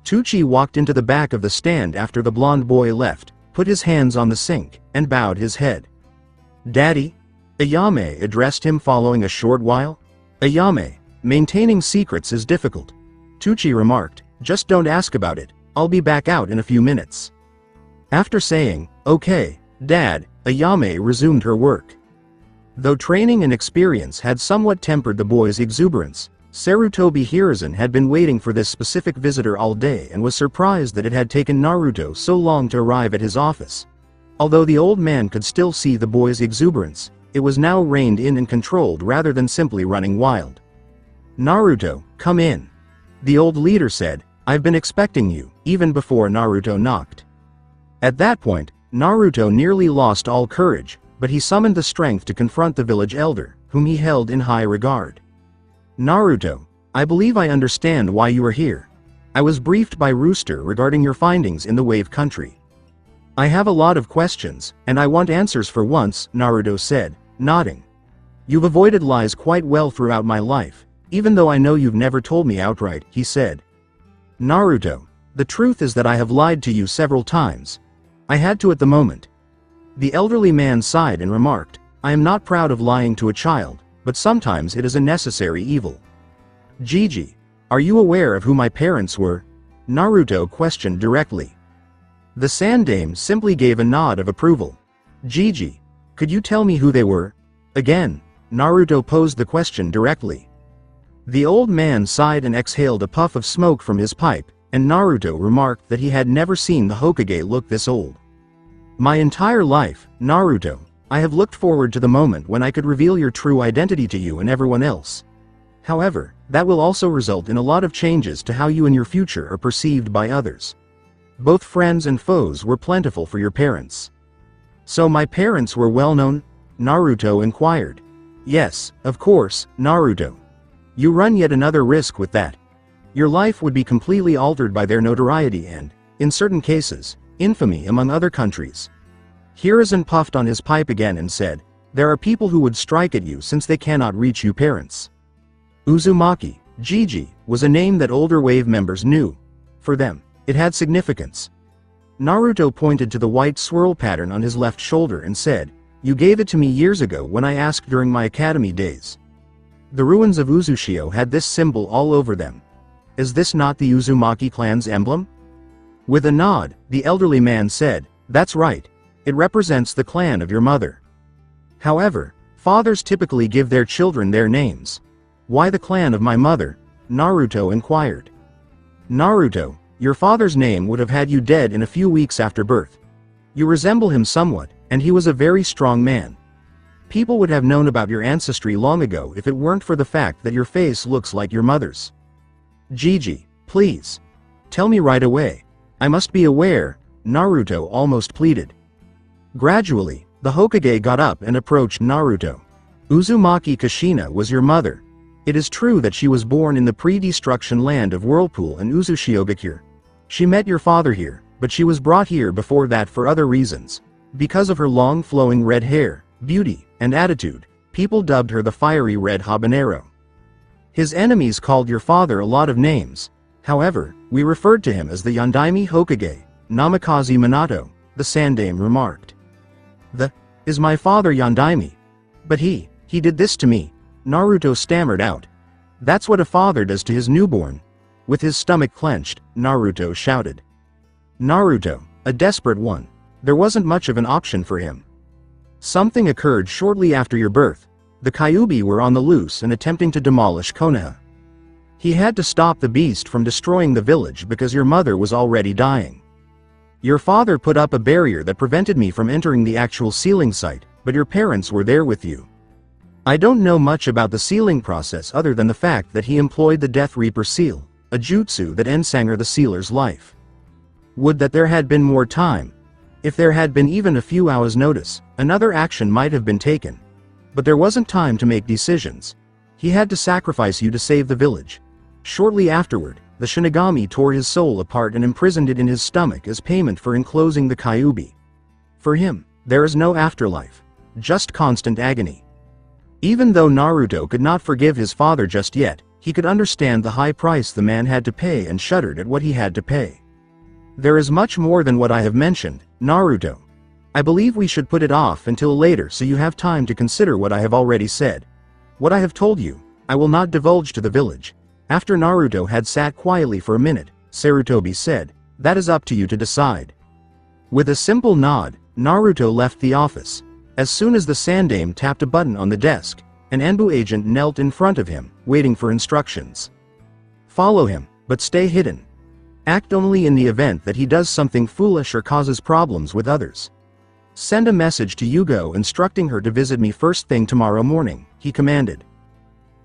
Tsuchi walked into the back of the stand after the blonde boy left, put his hands on the sink, and bowed his head. Daddy? Ayame addressed him following a short while. Ayame, maintaining secrets is difficult. Tsuchi remarked, just don't ask about it, I'll be back out in a few minutes. After saying, okay, Dad, Ayame resumed her work. Though training and experience had somewhat tempered the boy's exuberance, Sarutobi Hiruzen had been waiting for this specific visitor all day and was surprised that it had taken Naruto so long to arrive at his office. Although the old man could still see the boy's exuberance, it was now reined in and controlled rather than simply running wild. Naruto, come in. The old leader said, I've been expecting you, even before Naruto knocked. At that point, Naruto nearly lost all courage, but he summoned the strength to confront the village elder, whom he held in high regard. Naruto, I believe I understand why you are here. I was briefed by Rooster regarding your findings in the Wave Country. I have a lot of questions, and I want answers for once, Naruto said, nodding. You've avoided lies quite well throughout my life, even though I know you've never told me outright, he said. Naruto, the truth is that I have lied to you several times. I had to at the moment. The elderly man sighed and remarked, I am not proud of lying to a child, but sometimes it is a necessary evil. Gigi, are you aware of who my parents were? Naruto questioned directly. The Sandame simply gave a nod of approval. Gigi, could you tell me who they were? Again, Naruto posed the question directly. The old man sighed and exhaled a puff of smoke from his pipe, and Naruto remarked that he had never seen the Hokage look this old. My entire life, Naruto, I have looked forward to the moment when I could reveal your true identity to you and everyone else. However, that will also result in a lot of changes to how you and your future are perceived by others. Both friends and foes were plentiful for your parents. So my parents were well known? Naruto inquired. Yes, of course, Naruto. You run yet another risk with that. Your life would be completely altered by their notoriety and, in certain cases, infamy among other countries. Hiruzen puffed on his pipe again and said, There are people who would strike at you since they cannot reach you parents. Uzumaki, Gigi, was a name that older Wave members knew. For them, it had significance. Naruto pointed to the white swirl pattern on his left shoulder and said, "You gave it to me years ago when I asked during my academy days." The ruins of Uzushio had this symbol all over them. Is this not the Uzumaki clan's emblem? With a nod, the elderly man said, "That's right. It represents the clan of your mother." However, fathers typically give their children their names. Why the clan of my mother? Naruto inquired. Naruto, your father's name would have had you dead in a few weeks after birth. You resemble him somewhat, and he was a very strong man. People would have known about your ancestry long ago if it weren't for the fact that your face looks like your mother's. Gigi, please. Tell me right away. I must be aware, Naruto almost pleaded. Gradually, the Hokage got up and approached Naruto. Uzumaki Kushina was your mother. It is true that she was born in the pre-destruction land of Whirlpool and Uzushiogakure. She met your father here, but she was brought here before that for other reasons. Because of her long flowing red hair, beauty, and attitude, people dubbed her the fiery red habanero. His enemies called your father a lot of names. However, we referred to him as the Yondaime Hokage, Namikaze Minato, the Sandaime remarked. Is my father Yondaime? But he did this to me, Naruto stammered out. That's what a father does to his newborn. With his stomach clenched, Naruto shouted. Naruto, a desperate one. There wasn't much of an option for him. Something occurred shortly after your birth. The Kyuubi were on the loose and attempting to demolish Konoha. He had to stop the beast from destroying the village because your mother was already dying. Your father put up a barrier that prevented me from entering the actual sealing site, but your parents were there with you. I don't know much about the sealing process other than the fact that he employed the Death Reaper seal, a jutsu that ensangered the sealer's life. Would that there had been more time. If there had been even a few hours' notice, another action might have been taken. But there wasn't time to make decisions. He had to sacrifice you to save the village. Shortly afterward, the Shinigami tore his soul apart and imprisoned it in his stomach as payment for enclosing the Kyuubi. For him, there is no afterlife. Just constant agony. Even though Naruto could not forgive his father just yet, he could understand the high price the man had to pay and shuddered at what he had to pay. There is much more than what I have mentioned, Naruto. I believe we should put it off until later so you have time to consider what I have already said. What I have told you, I will not divulge to the village. After Naruto had sat quietly for a minute, Sarutobi said, "That is up to you to decide." With a simple nod, Naruto left the office. As soon as the Sandaime tapped a button on the desk, an Enbu agent knelt in front of him, waiting for instructions. Follow him, but stay hidden. Act only in the event that he does something foolish or causes problems with others. Send a message to Yugo instructing her to visit me first thing tomorrow morning, he commanded.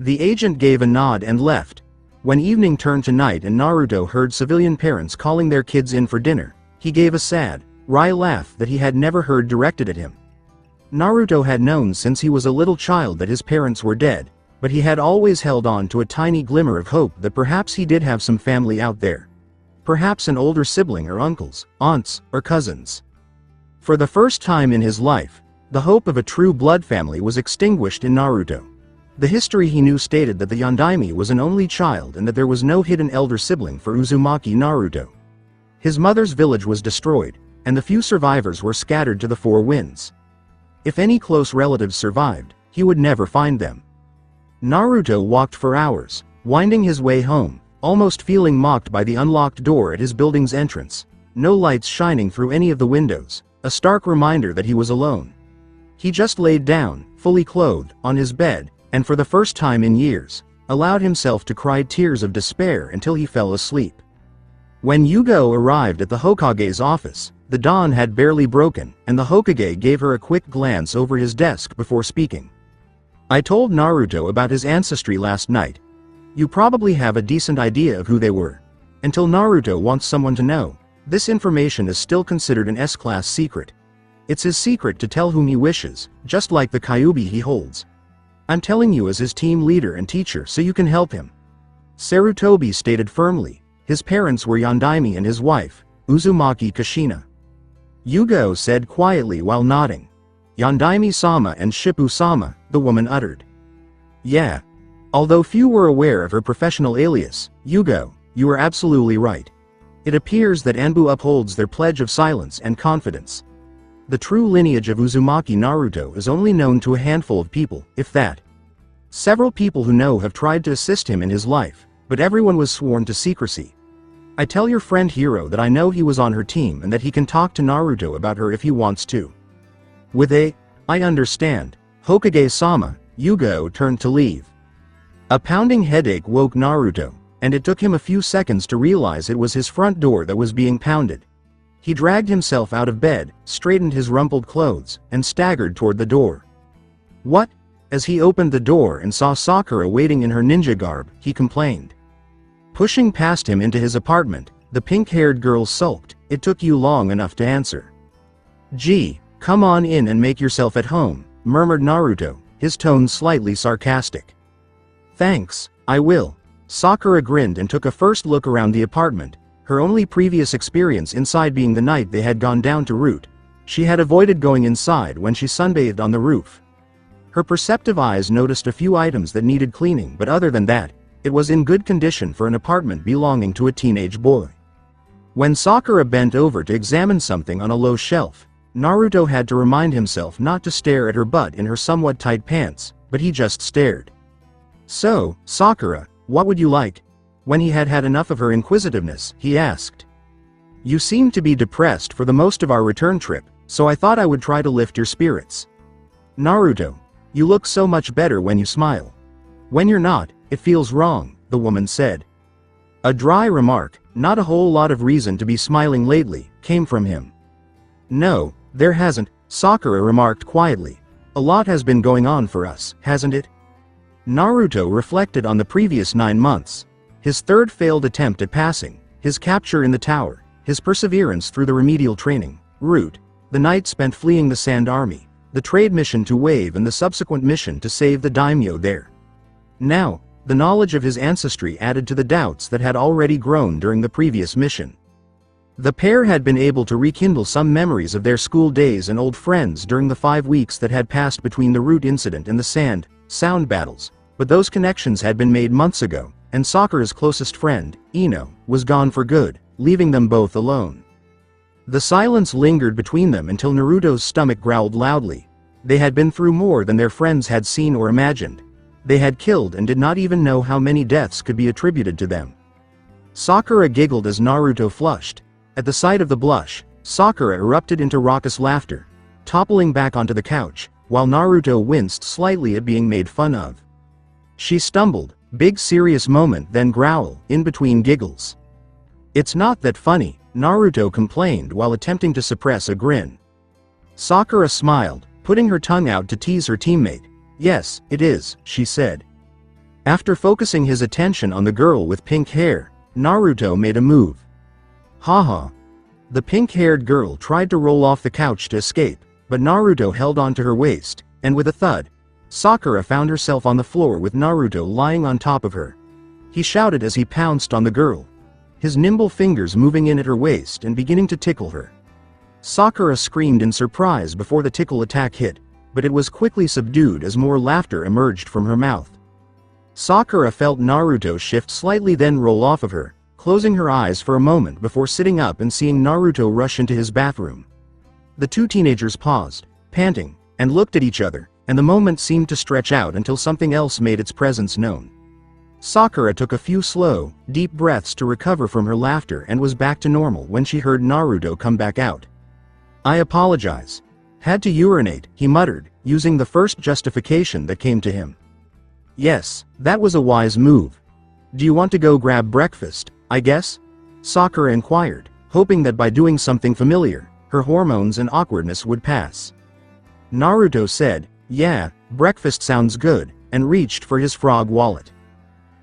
The agent gave a nod and left. When evening turned to night and Naruto heard civilian parents calling their kids in for dinner, he gave a sad, wry laugh that he had never heard directed at him. Naruto had known since he was a little child that his parents were dead, but he had always held on to a tiny glimmer of hope that perhaps he did have some family out there. Perhaps an older sibling or uncles, aunts, or cousins. For the first time in his life, the hope of a true blood family was extinguished in Naruto. The history he knew stated that the Yondaime was an only child and that there was no hidden elder sibling for Uzumaki Naruto. His mother's village was destroyed, and the few survivors were scattered to the four winds. If any close relatives survived, he would never find them. Naruto walked for hours, winding his way home, almost feeling mocked by the unlocked door at his building's entrance. No lights shining through any of the windows, a stark reminder that he was alone. He just laid down, fully clothed, on his bed, and for the first time in years, allowed himself to cry tears of despair until he fell asleep. When Yugo arrived at the Hokage's office, the dawn had barely broken, and the Hokage gave her a quick glance over his desk before speaking. I told Naruto about his ancestry last night. You probably have a decent idea of who they were. Until Naruto wants someone to know, this information is still considered an S-class secret. It's his secret to tell whom he wishes, just like the Kyuubi he holds. I'm telling you as his team leader and teacher so you can help him. Sarutobi stated firmly. His parents were Yondaime and his wife, Uzumaki Kushina. Yugo said quietly while nodding. Yandaime-sama and Shippu-sama, the woman uttered. Yeah. Although few were aware of her professional alias, Yugo, you are absolutely right. It appears that Anbu upholds their pledge of silence and confidence. The true lineage of Uzumaki Naruto is only known to a handful of people, if that. Several people who know have tried to assist him in his life, but everyone was sworn to secrecy. I tell your friend Hiro that I know he was on her team and that he can talk to Naruto about her if he wants to. With I understand, Hokage-sama, Yugo turned to leave. A pounding headache woke Naruto, and it took him a few seconds to realize it was his front door that was being pounded. He dragged himself out of bed, straightened his rumpled clothes, and staggered toward the door. What? As he opened the door and saw Sakura waiting in her ninja garb, he complained. Pushing past him into his apartment, the pink-haired girl sulked, "It took you long enough to answer." "Gee, come on in and make yourself at home," murmured Naruto, his tone slightly sarcastic. "Thanks, I will." Sakura grinned and took a first look around the apartment, her only previous experience inside being the night they had gone down to Root. She had avoided going inside when she sunbathed on the roof. Her perceptive eyes noticed a few items that needed cleaning, but other than that, it was in good condition for an apartment belonging to a teenage boy. When Sakura bent over to examine something on a low shelf, Naruto had to remind himself not to stare at her butt in her somewhat tight pants, but he just stared. "So, Sakura, what would you like?" When he had had enough of her inquisitiveness, he asked. "You seem to be depressed for the most of our return trip, so I thought I would try to lift your spirits." "Naruto, you look so much better when you smile. When you're not, it feels wrong," the woman said. A dry remark, "Not a whole lot of reason to be smiling lately," came from him. "No, there hasn't," Sakura remarked quietly. "A lot has been going on for us, hasn't it?" Naruto reflected on the previous 9 months. His third failed attempt at passing, his capture in the tower, his perseverance through the remedial training, Root, the night spent fleeing the Sand Army, the trade mission to Weeb and the subsequent mission to save the daimyo there. Now, the knowledge of his ancestry added to the doubts that had already grown during the previous mission. The pair had been able to rekindle some memories of their school days and old friends during the 5 weeks that had passed between the Root incident and the sound battles, but those connections had been made months ago, and Sakura's closest friend, Ino, was gone for good, leaving them both alone. The silence lingered between them until Naruto's stomach growled loudly. They had been through more than their friends had seen or imagined. They had killed and did not even know how many deaths could be attributed to them. Sakura giggled as Naruto flushed. At the sight of the blush, Sakura erupted into raucous laughter, toppling back onto the couch, while Naruto winced slightly at being made fun of. She stumbled, big serious moment, then growl, in between giggles. "It's not that funny," Naruto complained while attempting to suppress a grin. Sakura smiled, putting her tongue out to tease her teammate. "Yes, it is," she said. After focusing his attention on the girl with pink hair, Naruto made a move. Haha. The pink-haired girl tried to roll off the couch to escape, but Naruto held onto her waist, and with a thud, Sakura found herself on the floor with Naruto lying on top of her. He shouted as he pounced on the girl, his nimble fingers moving in at her waist and beginning to tickle her. Sakura screamed in surprise before the tickle attack hit, but it was quickly subdued as more laughter emerged from her mouth. Sakura felt Naruto shift slightly, then roll off of her, closing her eyes for a moment before sitting up and seeing Naruto rush into his bathroom. The two teenagers paused, panting, and looked at each other, and the moment seemed to stretch out until something else made its presence known. Sakura took a few slow, deep breaths to recover from her laughter and was back to normal when she heard Naruto come back out. "I apologize. Had to urinate," he muttered, using the first justification that came to him. "Yes, that was a wise move. Do you want to go grab breakfast, I guess?" Sakura inquired, hoping that by doing something familiar, her hormones and awkwardness would pass. Naruto said, "Yeah, breakfast sounds good," and reached for his frog wallet.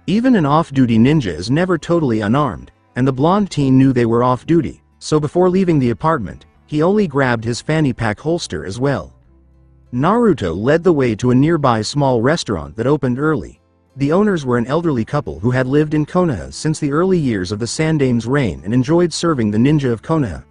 Even an off-duty ninja is never totally unarmed, and the blonde teen knew they were off-duty, so before leaving the apartment, he only grabbed his fanny pack holster as well. Naruto led the way to a nearby small restaurant that opened early. The owners were an elderly couple who had lived in Konoha since the early years of the Sandame's reign and enjoyed serving the ninja of Konoha.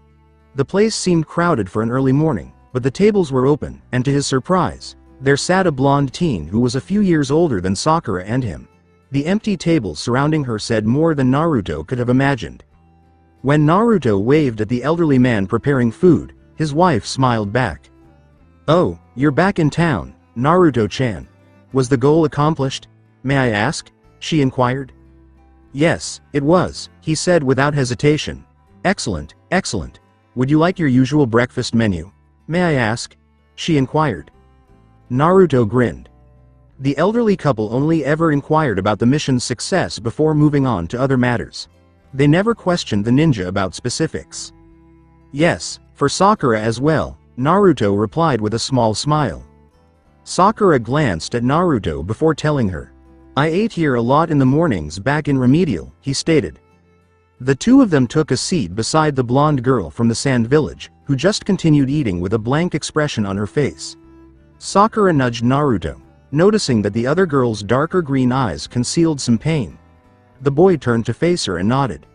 The place seemed crowded for an early morning, but the tables were open, and to his surprise, there sat a blonde teen who was a few years older than Sakura and him. The empty tables surrounding her said more than Naruto could have imagined. When Naruto waved at the elderly man preparing food, his wife smiled back. "Oh, you're back in town, Naruto-chan. Was the goal accomplished? May I ask?" she inquired. "Yes, it was," he said without hesitation. "Excellent, excellent. Would you like your usual breakfast menu? May I ask?" she inquired. Naruto grinned. The elderly couple only ever inquired about the mission's success before moving on to other matters. They never questioned the ninja about specifics. "Yes, for Sakura as well," Naruto replied with a small smile. Sakura glanced at Naruto before telling her. "I ate here a lot in the mornings back in remedial," he stated. The two of them took a seat beside the blonde girl from the sand village, who just continued eating with a blank expression on her face. Sakura nudged Naruto, noticing that the other girl's darker green eyes concealed some pain. The boy turned to face her and nodded.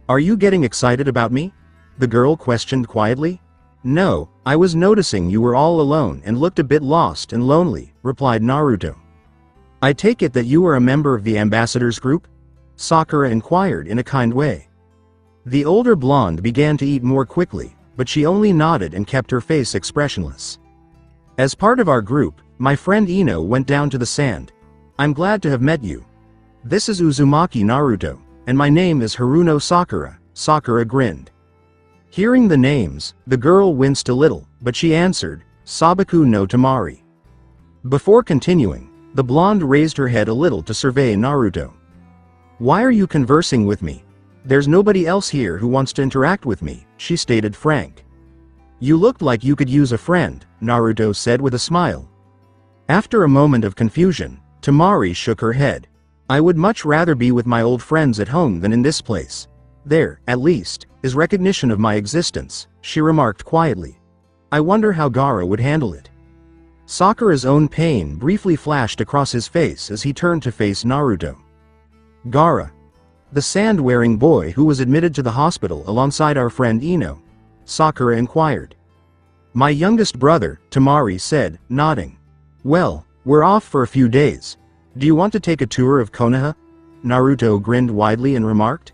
"Are you getting excited about me?" the girl questioned quietly. "No, I was noticing you were all alone and looked a bit lost and lonely," replied Naruto. "I take it that you are a member of the ambassador's group?" Sakura inquired in a kind way. The older blonde began to eat more quickly, but she only nodded and kept her face expressionless. "As part of our group, my friend Ino went down to the sand. I'm glad to have met you. This is Uzumaki Naruto, and my name is Haruno Sakura," Sakura grinned. Hearing the names, the girl winced a little, but she answered, "Sabaku no Tamari." Before continuing, the blonde raised her head a little to survey Naruto. "Why are you conversing with me? There's nobody else here who wants to interact with me," she stated frank. "You looked like you could use a friend," Naruto said with a smile. After a moment of confusion, Tamari shook her head. "I would much rather be with my old friends at home than in this place. There, at least, is recognition of my existence," she remarked quietly. "I wonder how Gaara would handle it." Sakura's own pain briefly flashed across his face as he turned to face Naruto. "Gaara. The sand-wearing boy who was admitted to the hospital alongside our friend Ino?" Sakura inquired. "My youngest brother," Tamari said, nodding. "Well, we're off for a few days. Do you want to take a tour of Konoha?" Naruto grinned widely and remarked.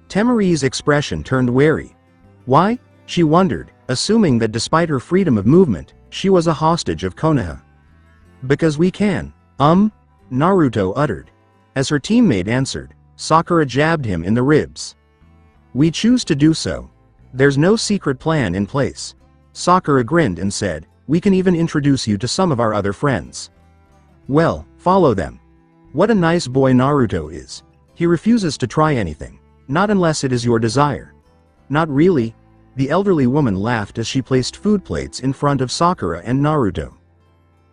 Tamari's expression turned wary. Why? She wondered, assuming that despite her freedom of movement, she was a hostage of Konoha. "Because we can." Naruto uttered. As her teammate answered, Sakura jabbed him in the ribs. "We choose to do so. There's no secret plan in place." Sakura grinned and said, "We can even introduce you to some of our other friends." "Well, follow them. What a nice boy Naruto is. He refuses to try anything. Not unless it is your desire." "Not really." The elderly woman laughed as she placed food plates in front of Sakura and Naruto.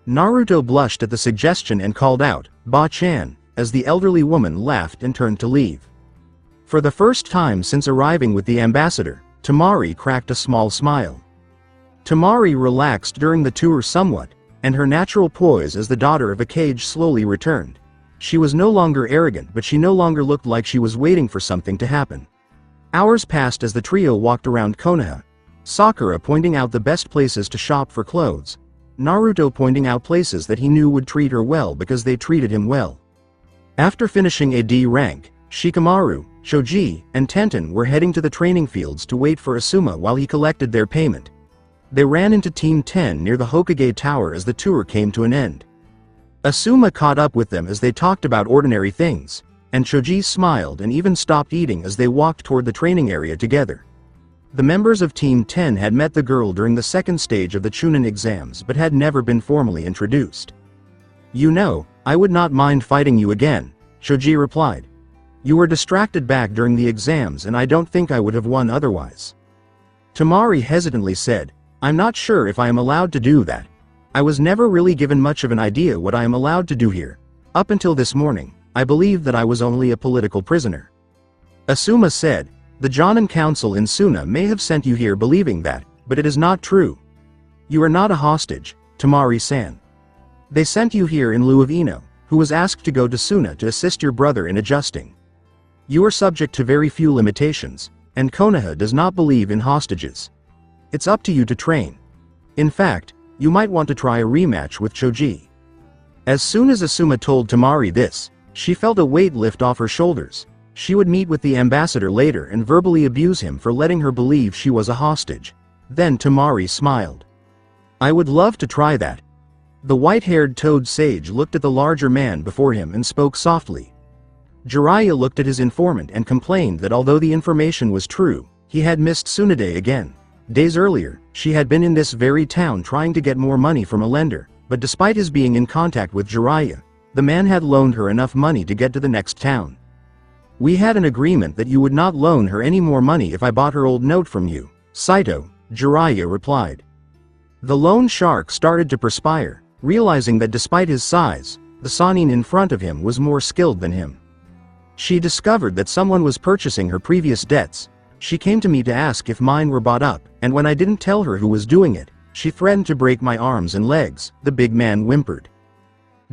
Naruto blushed at the suggestion and called out, "Ba-chan," as the elderly woman laughed and turned to leave. For the first time since arriving with the ambassador, Tamari cracked a small smile. Tamari relaxed during the tour somewhat, and her natural poise as the daughter of a cage slowly returned. She was no longer arrogant, but she no longer looked like she was waiting for something to happen. Hours passed as the trio walked around Konoha. Sakura pointing out the best places to shop for clothes. Naruto pointing out places that he knew would treat her well because they treated him well. After finishing a D rank, Shikamaru, Shoji, and Tenten were heading to the training fields to wait for Asuma while he collected their payment. They ran into Team 10 near the Hokage Tower as the tour came to an end. Asuma caught up with them as they talked about ordinary things, and Shoji smiled and even stopped eating as they walked toward the training area together. The members of Team 10 had met the girl during the second stage of the Chunin exams but had never been formally introduced. "You know, I would not mind fighting you again," Shoji replied. "You were distracted back during the exams and I don't think I would have won otherwise." Tamari hesitantly said, "I'm not sure if I am allowed to do that. I was never really given much of an idea what I am allowed to do here. Up until this morning, I believed that I was only a political prisoner." Asuma said, "The Jonin Council in Suna may have sent you here believing that, but it is not true. You are not a hostage, Tamari-san. They sent you here in lieu of Ino, who was asked to go to Suna to assist your brother in adjusting. You are subject to very few limitations, and Konoha does not believe in hostages. It's up to you to train." In fact, you might want to try a rematch with Choji. As soon as Asuma told Tamari this, she felt a weight lift off her shoulders. She would meet with the ambassador later and verbally abuse him for letting her believe she was a hostage. Then Tamari smiled. I would love to try that. The white-haired toad sage looked at the larger man before him and spoke softly. Jiraiya looked at his informant and complained that although the information was true, he had missed Tsunade again. Days earlier, she had been in this very town trying to get more money from a lender, but despite his being in contact with Jiraiya, the man had loaned her enough money to get to the next town. We had an agreement that you would not loan her any more money if I bought her old note from you, Saito, Jiraiya replied. The loan shark started to perspire, realizing that despite his size, the Sannin in front of him was more skilled than him. She discovered that someone was purchasing her previous debts. She came to me to ask if mine were bought up, and when I didn't tell her who was doing it, she threatened to break my arms and legs, the big man whimpered.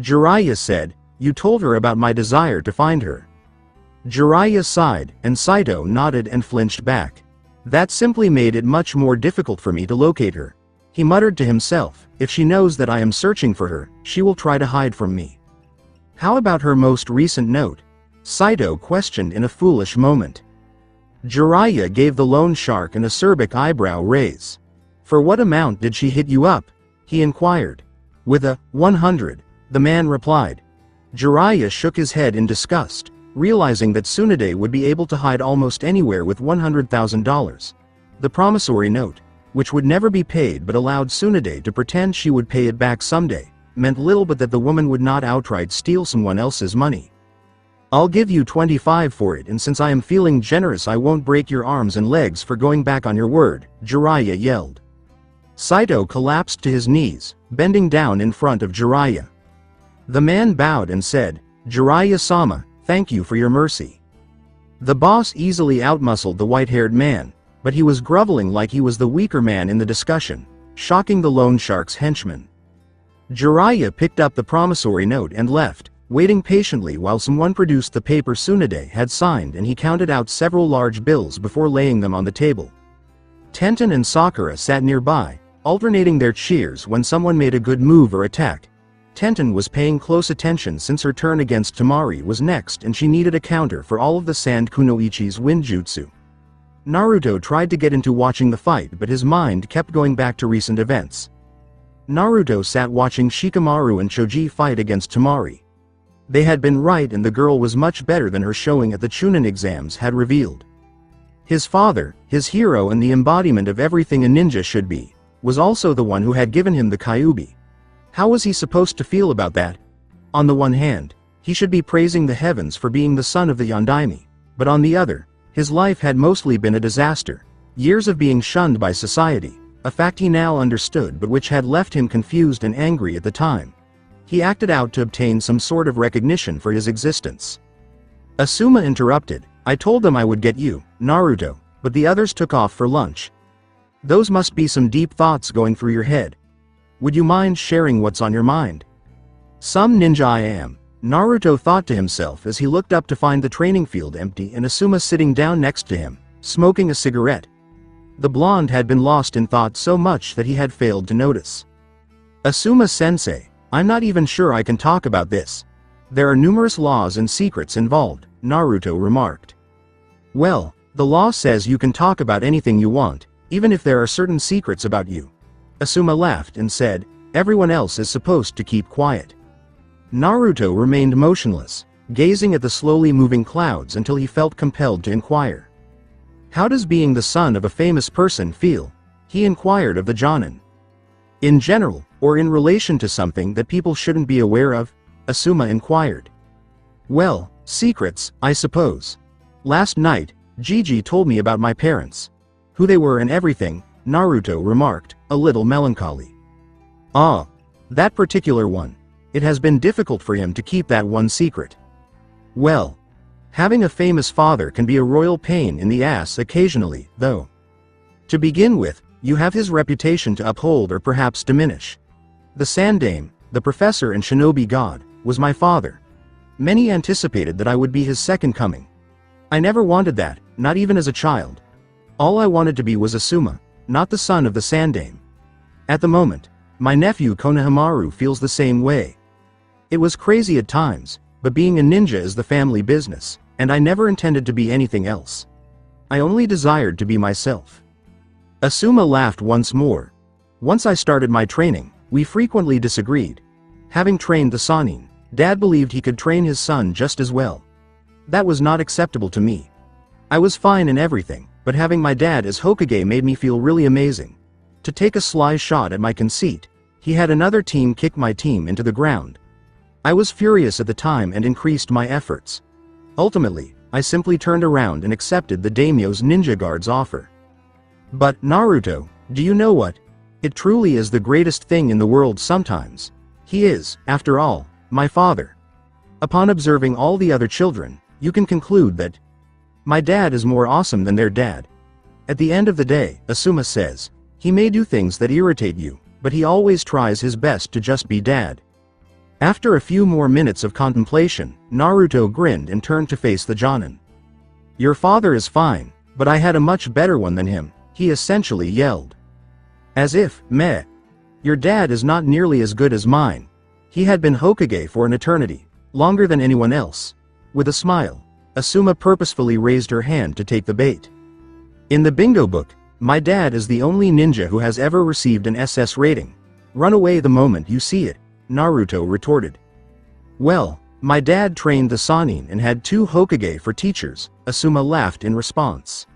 Jiraiya said, you told her about my desire to find her. Jiraiya sighed, and Saito nodded and flinched back. That simply made it much more difficult for me to locate her. He muttered to himself, if she knows that I am searching for her, she will try to hide from me. How about her most recent note? Saito questioned in a foolish moment. Jiraiya gave the loan shark an acerbic eyebrow raise. For what amount did she hit you up? He inquired. With a 100, the man replied. Jiraiya shook his head in disgust, realizing that Tsunade would be able to hide almost anywhere with $100,000. The promissory note, which would never be paid but allowed Tsunade to pretend she would pay it back someday, meant little but that the woman would not outright steal someone else's money. I'll give you 25 for it, and since I am feeling generous I won't break your arms and legs for going back on your word, Jiraiya yelled. Saito collapsed to his knees, bending down in front of Jiraiya. The man bowed and said, Jiraiya-sama, thank you for your mercy. The boss easily outmuscled the white-haired man, but he was groveling like he was the weaker man in the discussion, shocking the loan shark's henchman. Jiraiya picked up the promissory note and left, waiting patiently while someone produced the paper Tsunade had signed, and he counted out several large bills before laying them on the table. Tenten and Sakura sat nearby, alternating their cheers when someone made a good move or attack. Tenten was paying close attention since her turn against Tamari was next and she needed a counter for all of the Sand Kunoichi's wind jutsu. Naruto tried to get into watching the fight, but his mind kept going back to recent events. Naruto sat watching Shikamaru and Choji fight against Tamari. They had been right, and the girl was much better than her showing at the Chunin exams had revealed. His father, his hero and the embodiment of everything a ninja should be, was also the one who had given him the Kyuubi. How was he supposed to feel about that? On the one hand, he should be praising the heavens for being the son of the Yondaime, but on the other, his life had mostly been a disaster. Years of being shunned by society, a fact he now understood but which had left him confused and angry at the time. He acted out to obtain some sort of recognition for his existence. Asuma interrupted, I told them I would get you, Naruto, but the others took off for lunch. Those must be some deep thoughts going through your head. Would you mind sharing what's on your mind? Some ninja I am, Naruto thought to himself as he looked up to find the training field empty and Asuma sitting down next to him, smoking a cigarette. The blonde had been lost in thought so much that he had failed to notice. Asuma-sensei, I'm not even sure I can talk about this. There are numerous laws and secrets involved, Naruto remarked. Well, the law says you can talk about anything you want, even if there are certain secrets about you. Asuma laughed and said, everyone else is supposed to keep quiet. Naruto remained motionless, gazing at the slowly moving clouds until he felt compelled to inquire. How does being the son of a famous person feel? He inquired of the Jonin. In general, or in relation to something that people shouldn't be aware of? Asuma inquired. Well, secrets, I suppose. Last night, Gigi told me about my parents. Who they were and everything, Naruto remarked, a little melancholy. Ah, that particular one. It has been difficult for him to keep that one secret. Well, having a famous father can be a royal pain in the ass occasionally, though. To begin with, you have his reputation to uphold or perhaps diminish. The Sandaime, the professor and shinobi god, was my father. Many anticipated that I would be his second coming. I never wanted that, not even as a child. All I wanted to be was Asuma, not the son of the Sandaime. At the moment, my nephew Konohamaru feels the same way. It was crazy at times, but being a ninja is the family business, and I never intended to be anything else. I only desired to be myself. Asuma laughed once more. Once I started my training, we frequently disagreed. Having trained the Sannin, Dad believed he could train his son just as well. That was not acceptable to me. I was fine in everything, but having my dad as Hokage made me feel really amazing. To take a sly shot at my conceit, he had another team kick my team into the ground. I was furious at the time and increased my efforts. Ultimately, I simply turned around and accepted the daimyo's ninja guard's offer. But, Naruto, do you know what? It truly is the greatest thing in the world sometimes. He is, after all, my father. Upon observing all the other children, you can conclude that my dad is more awesome than their dad. At the end of the day, Asuma says, he may do things that irritate you, but he always tries his best to just be dad. After a few more minutes of contemplation, Naruto grinned and turned to face the Jonin. Your father is fine, but I had a much better one than him, he essentially yelled. As if, meh. Your dad is not nearly as good as mine. He had been Hokage for an eternity, longer than anyone else. With a smile, Asuma purposefully raised her hand to take the bait. In the bingo book, my dad is the only ninja who has ever received an SS rating. Run away the moment you see it, Naruto retorted. Well, my dad trained the Sannin and had 2 Hokage for teachers, Asuma laughed in response.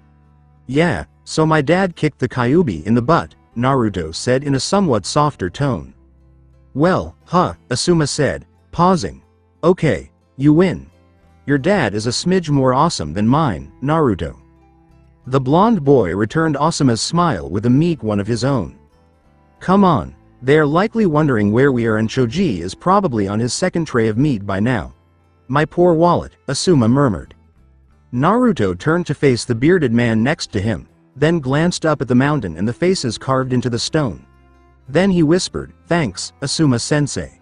Yeah, so my dad kicked the Kyuubi in the butt, Naruto said in a somewhat softer tone. Well, Asuma said, pausing. Okay, you win. Your dad is a smidge more awesome than mine, Naruto. The blonde boy returned Asuma's smile with a meek one of his own. Come on. They are likely wondering where we are and Choji is probably on his second tray of meat by now. My poor wallet, Asuma murmured. Naruto turned to face the bearded man next to him, then glanced up at the mountain and the faces carved into the stone. Then he whispered, thanks, Asuma-sensei.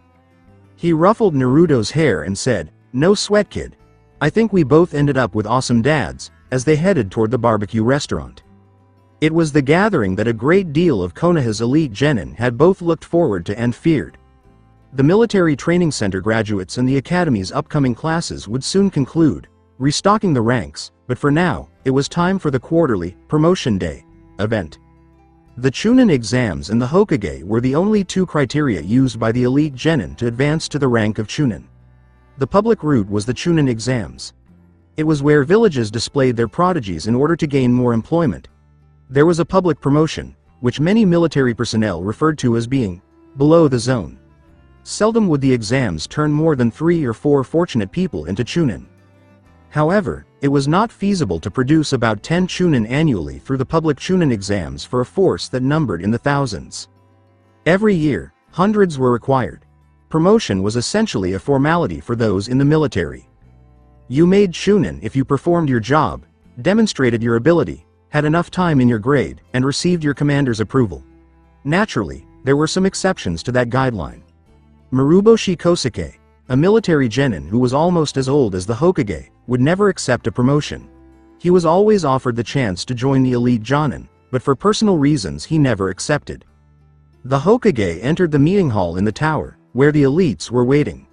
He ruffled Naruto's hair and said, no sweat kid. I think we both ended up with awesome dads, as they headed toward the barbecue restaurant. It was the gathering that a great deal of Konoha's elite genin had both looked forward to and feared. The military training center graduates and the academy's upcoming classes would soon conclude, restocking the ranks, but for now, it was time for the quarterly, promotion day, event. The Chunin exams and the Hokage were the only 2 criteria used by the elite genin to advance to the rank of Chunin. The public route was the Chunin exams. It was where villages displayed their prodigies in order to gain more employment. There was a public promotion, which many military personnel referred to as being below the zone. Seldom would the exams turn more than 3 or 4 fortunate people into Chunin. However, it was not feasible to produce about 10 Chunin annually through the public Chunin exams for a force that numbered in the thousands. Every year, hundreds were required. Promotion was essentially a formality for those in the military. You made Chunin if you performed your job, demonstrated your ability, had enough time in your grade, and received your commander's approval. Naturally, there were some exceptions to that guideline. Maruboshi Kosuke, a military genin who was almost as old as the Hokage, would never accept a promotion. He was always offered the chance to join the elite jonin, but for personal reasons he never accepted. The Hokage entered the meeting hall in the tower, where the elites were waiting.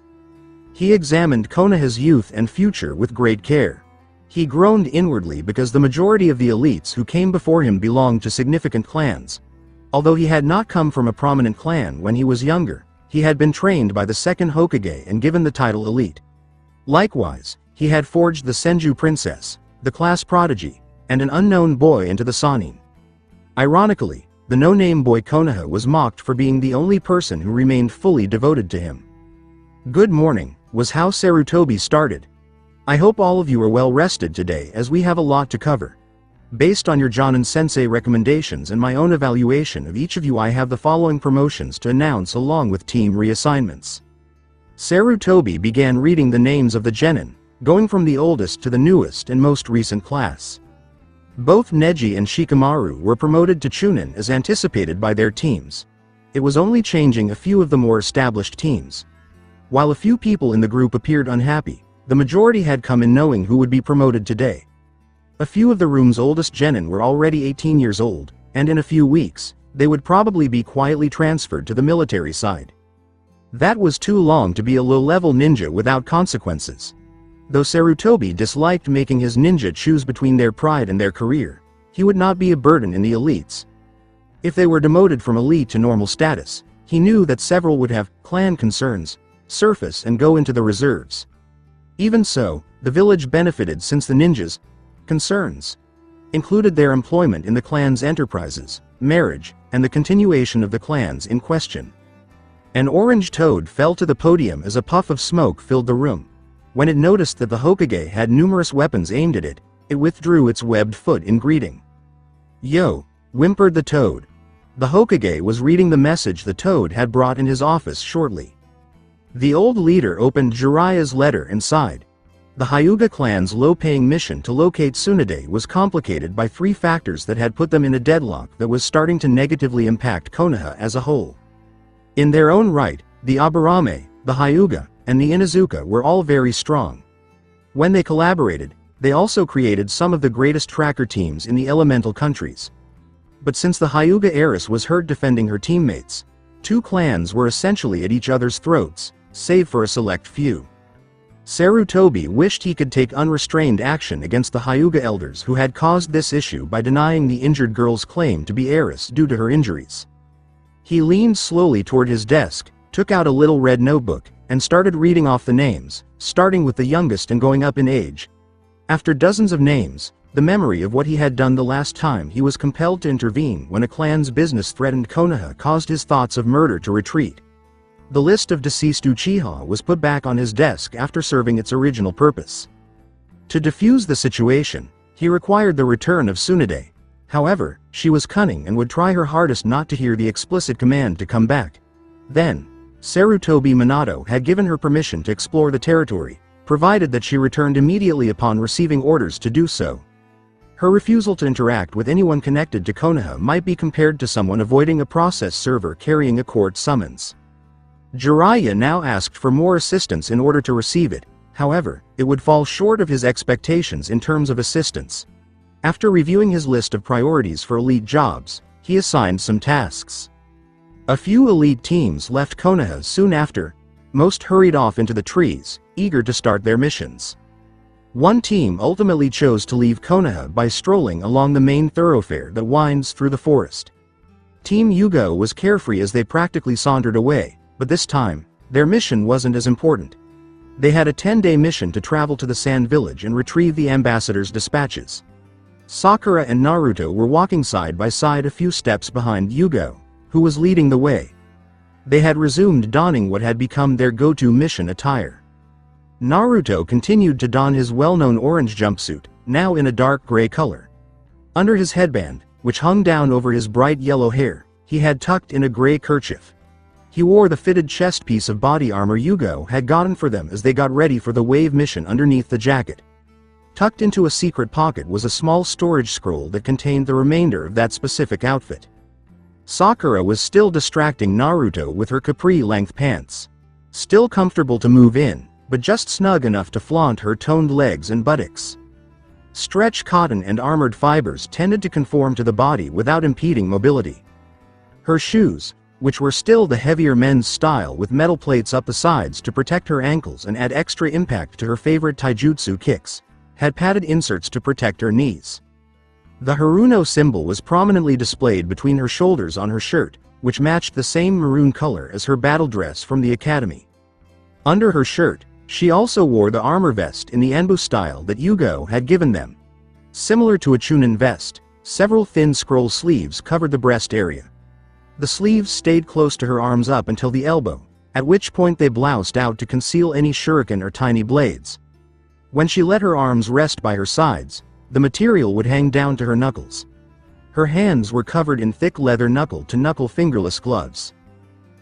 He examined Konoha's youth and future with great care. He groaned inwardly because the majority of the elites who came before him belonged to significant clans. Although he had not come from a prominent clan when he was younger, he had been trained by the second Hokage and given the title elite. Likewise, he had forged the Senju princess, the class prodigy, and an unknown boy into the Sannin. Ironically, the no-name boy Konoha was mocked for being the only person who remained fully devoted to him. Good morning, was how Sarutobi started. I hope all of you are well rested today as we have a lot to cover. Based on your Jonin Sensei recommendations and my own evaluation of each of you, I have the following promotions to announce along with team reassignments. Sarutobi began reading the names of the genin, going from the oldest to the newest and most recent class. Both Neji and Shikamaru were promoted to Chunin as anticipated by their teams. It was only changing a few of the more established teams. While a few people in the group appeared unhappy, the majority had come in knowing who would be promoted today. A few of the room's oldest genin were already 18 years old, and in a few weeks, they would probably be quietly transferred to the military side. That was too long to be a low-level ninja without consequences. Though Sarutobi disliked making his ninja choose between their pride and their career, he would not be a burden in the elites. If they were demoted from elite to normal status, he knew that several would have clan concerns, surface and go into the reserves. Even so, the village benefited since the ninjas' concerns included their employment in the clan's enterprises, marriage, and the continuation of the clans in question. An orange toad fell to the podium as a puff of smoke filled the room. When it noticed that the Hokage had numerous weapons aimed at it, it withdrew its webbed foot in greeting. "Yo," whimpered the toad. The Hokage was reading the message the toad had brought in his office shortly. The old leader opened Jiraiya's letter and sighed. The Hyuga clan's low-paying mission to locate Tsunade was complicated by three factors that had put them in a deadlock that was starting to negatively impact Konoha as a whole. In their own right, the Aburame, the Hyuga, and the Inuzuka were all very strong. When they collaborated, they also created some of the greatest tracker teams in the elemental countries. But since the Hyuga heiress was hurt defending her teammates, two clans were essentially at each other's throats, save for a select few. Sarutobi wished he could take unrestrained action against the Hyuga elders who had caused this issue by denying the injured girl's claim to be heiress due to her injuries. He leaned slowly toward his desk, took out a little red notebook, and started reading off the names, starting with the youngest and going up in age. After dozens of names, the memory of what he had done the last time he was compelled to intervene when a clan's business threatened Konoha caused his thoughts of murder to retreat. The list of deceased Uchiha was put back on his desk after serving its original purpose. To defuse the situation, he required the return of Tsunade. However, she was cunning and would try her hardest not to hear the explicit command to come back. Then, Sarutobi Minato had given her permission to explore the territory, provided that she returned immediately upon receiving orders to do so. Her refusal to interact with anyone connected to Konoha might be compared to someone avoiding a process server carrying a court summons. Jiraiya now asked for more assistance in order to receive it, however, it would fall short of his expectations in terms of assistance. After reviewing his list of priorities for elite jobs, he assigned some tasks. A few elite teams left Konoha soon after. Most hurried off into the trees, eager to start their missions. One team ultimately chose to leave Konoha by strolling along the main thoroughfare that winds through the forest. Team Yugo was carefree as they practically sauntered away, but this time, their mission wasn't as important. They had a 10-day mission to travel to the Sand Village and retrieve the ambassador's dispatches. Sakura and Naruto were walking side by side a few steps behind Yugo, who was leading the way. They had resumed donning what had become their go-to mission attire. Naruto continued to don his well-known orange jumpsuit, now in a dark gray color. Under his headband, which hung down over his bright yellow hair, he had tucked in a gray kerchief. He wore the fitted chest piece of body armor Yugo had gotten for them as they got ready for the wave mission underneath the jacket. Tucked into a secret pocket was a small storage scroll that contained the remainder of that specific outfit. Sakura was still distracting Naruto with her capri-length pants. Still comfortable to move in, but just snug enough to flaunt her toned legs and buttocks. Stretch cotton and armored fibers tended to conform to the body without impeding mobility. Her shoes, which were still the heavier men's style with metal plates up the sides to protect her ankles and add extra impact to her favorite taijutsu kicks, had padded inserts to protect her knees. The Haruno symbol was prominently displayed between her shoulders on her shirt, which matched the same maroon color as her battle dress from the academy. Under her shirt, she also wore the armor vest in the Enbu style that Yugo had given them. Similar to a Chunin vest, several thin scroll sleeves covered the breast area. The sleeves stayed close to her arms up until the elbow, at which point they bloused out to conceal any shuriken or tiny blades. When she let her arms rest by her sides, the material would hang down to her knuckles. Her hands were covered in thick leather knuckle-to-knuckle fingerless gloves.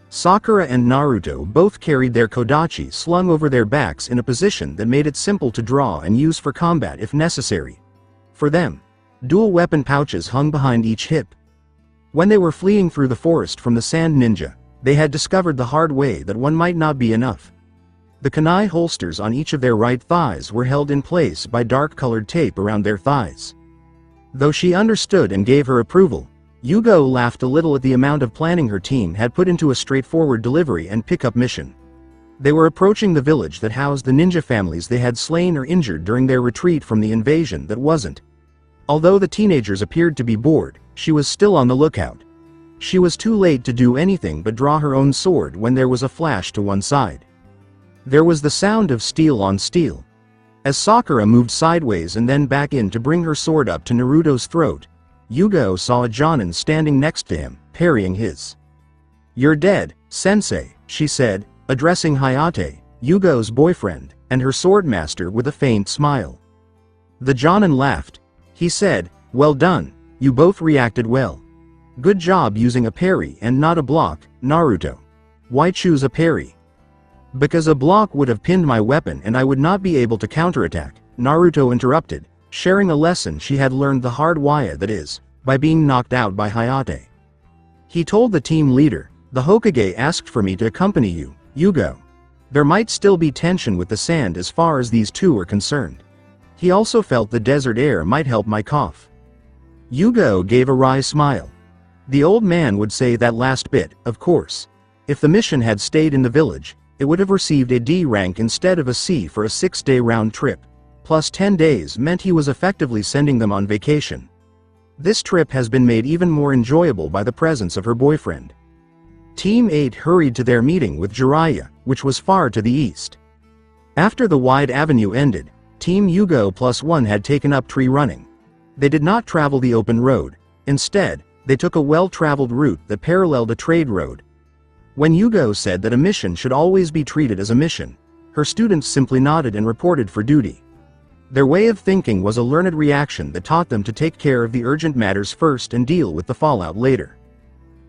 Sakura and Naruto both carried their kodachi slung over their backs in a position that made it simple to draw and use for combat if necessary. For them, dual weapon pouches hung behind each hip. When they were fleeing through the forest from the Sand Ninja, they had discovered the hard way that one might not be enough. The kunai holsters on each of their right thighs were held in place by dark-colored tape around their thighs. Though she understood and gave her approval, Yugo laughed a little at the amount of planning her team had put into a straightforward delivery and pickup mission. They were approaching the village that housed the ninja families they had slain or injured during their retreat from the invasion that wasn't. Although the teenagers appeared to be bored, she was still on the lookout. She was too late to do anything but draw her own sword when there was a flash to one side. There was the sound of steel on steel. As Sakura moved sideways and then back in to bring her sword up to Naruto's throat, Yugo saw a genin standing next to him, parrying his. "You're dead, sensei," she said, addressing Hayate, Yugo's boyfriend, and her swordmaster with a faint smile. The genin laughed. He said, "Well done, you both reacted well. Good job using a parry and not a block, Naruto. Why choose a parry?" "Because a block would have pinned my weapon and I would not be able to counterattack," Naruto interrupted, sharing a lesson she had learned the hard way, that is, by being knocked out by Hayate. He told the team leader, "The Hokage asked for me to accompany you, Yugo. There might still be tension with the sand as far as these two are concerned. He also felt the desert air might help my cough." Yugo gave a wry smile. The old man would say that last bit, of course. If the mission had stayed in the village, it would have received a D rank instead of a C for a 6-day round trip. Plus 10 days meant he was effectively sending them on vacation. This trip has been made even more enjoyable by the presence of her boyfriend. Team 8 hurried to their meeting with Jiraiya, which was far to the east. After the wide avenue ended, Team Yugo +1 had taken up tree running. They did not travel the open road. Instead, they took a well-traveled route that paralleled a trade road. When Yugo said that a mission should always be treated as a mission, her students simply nodded and reported for duty. Their way of thinking was a learned reaction that taught them to take care of the urgent matters first and deal with the fallout later.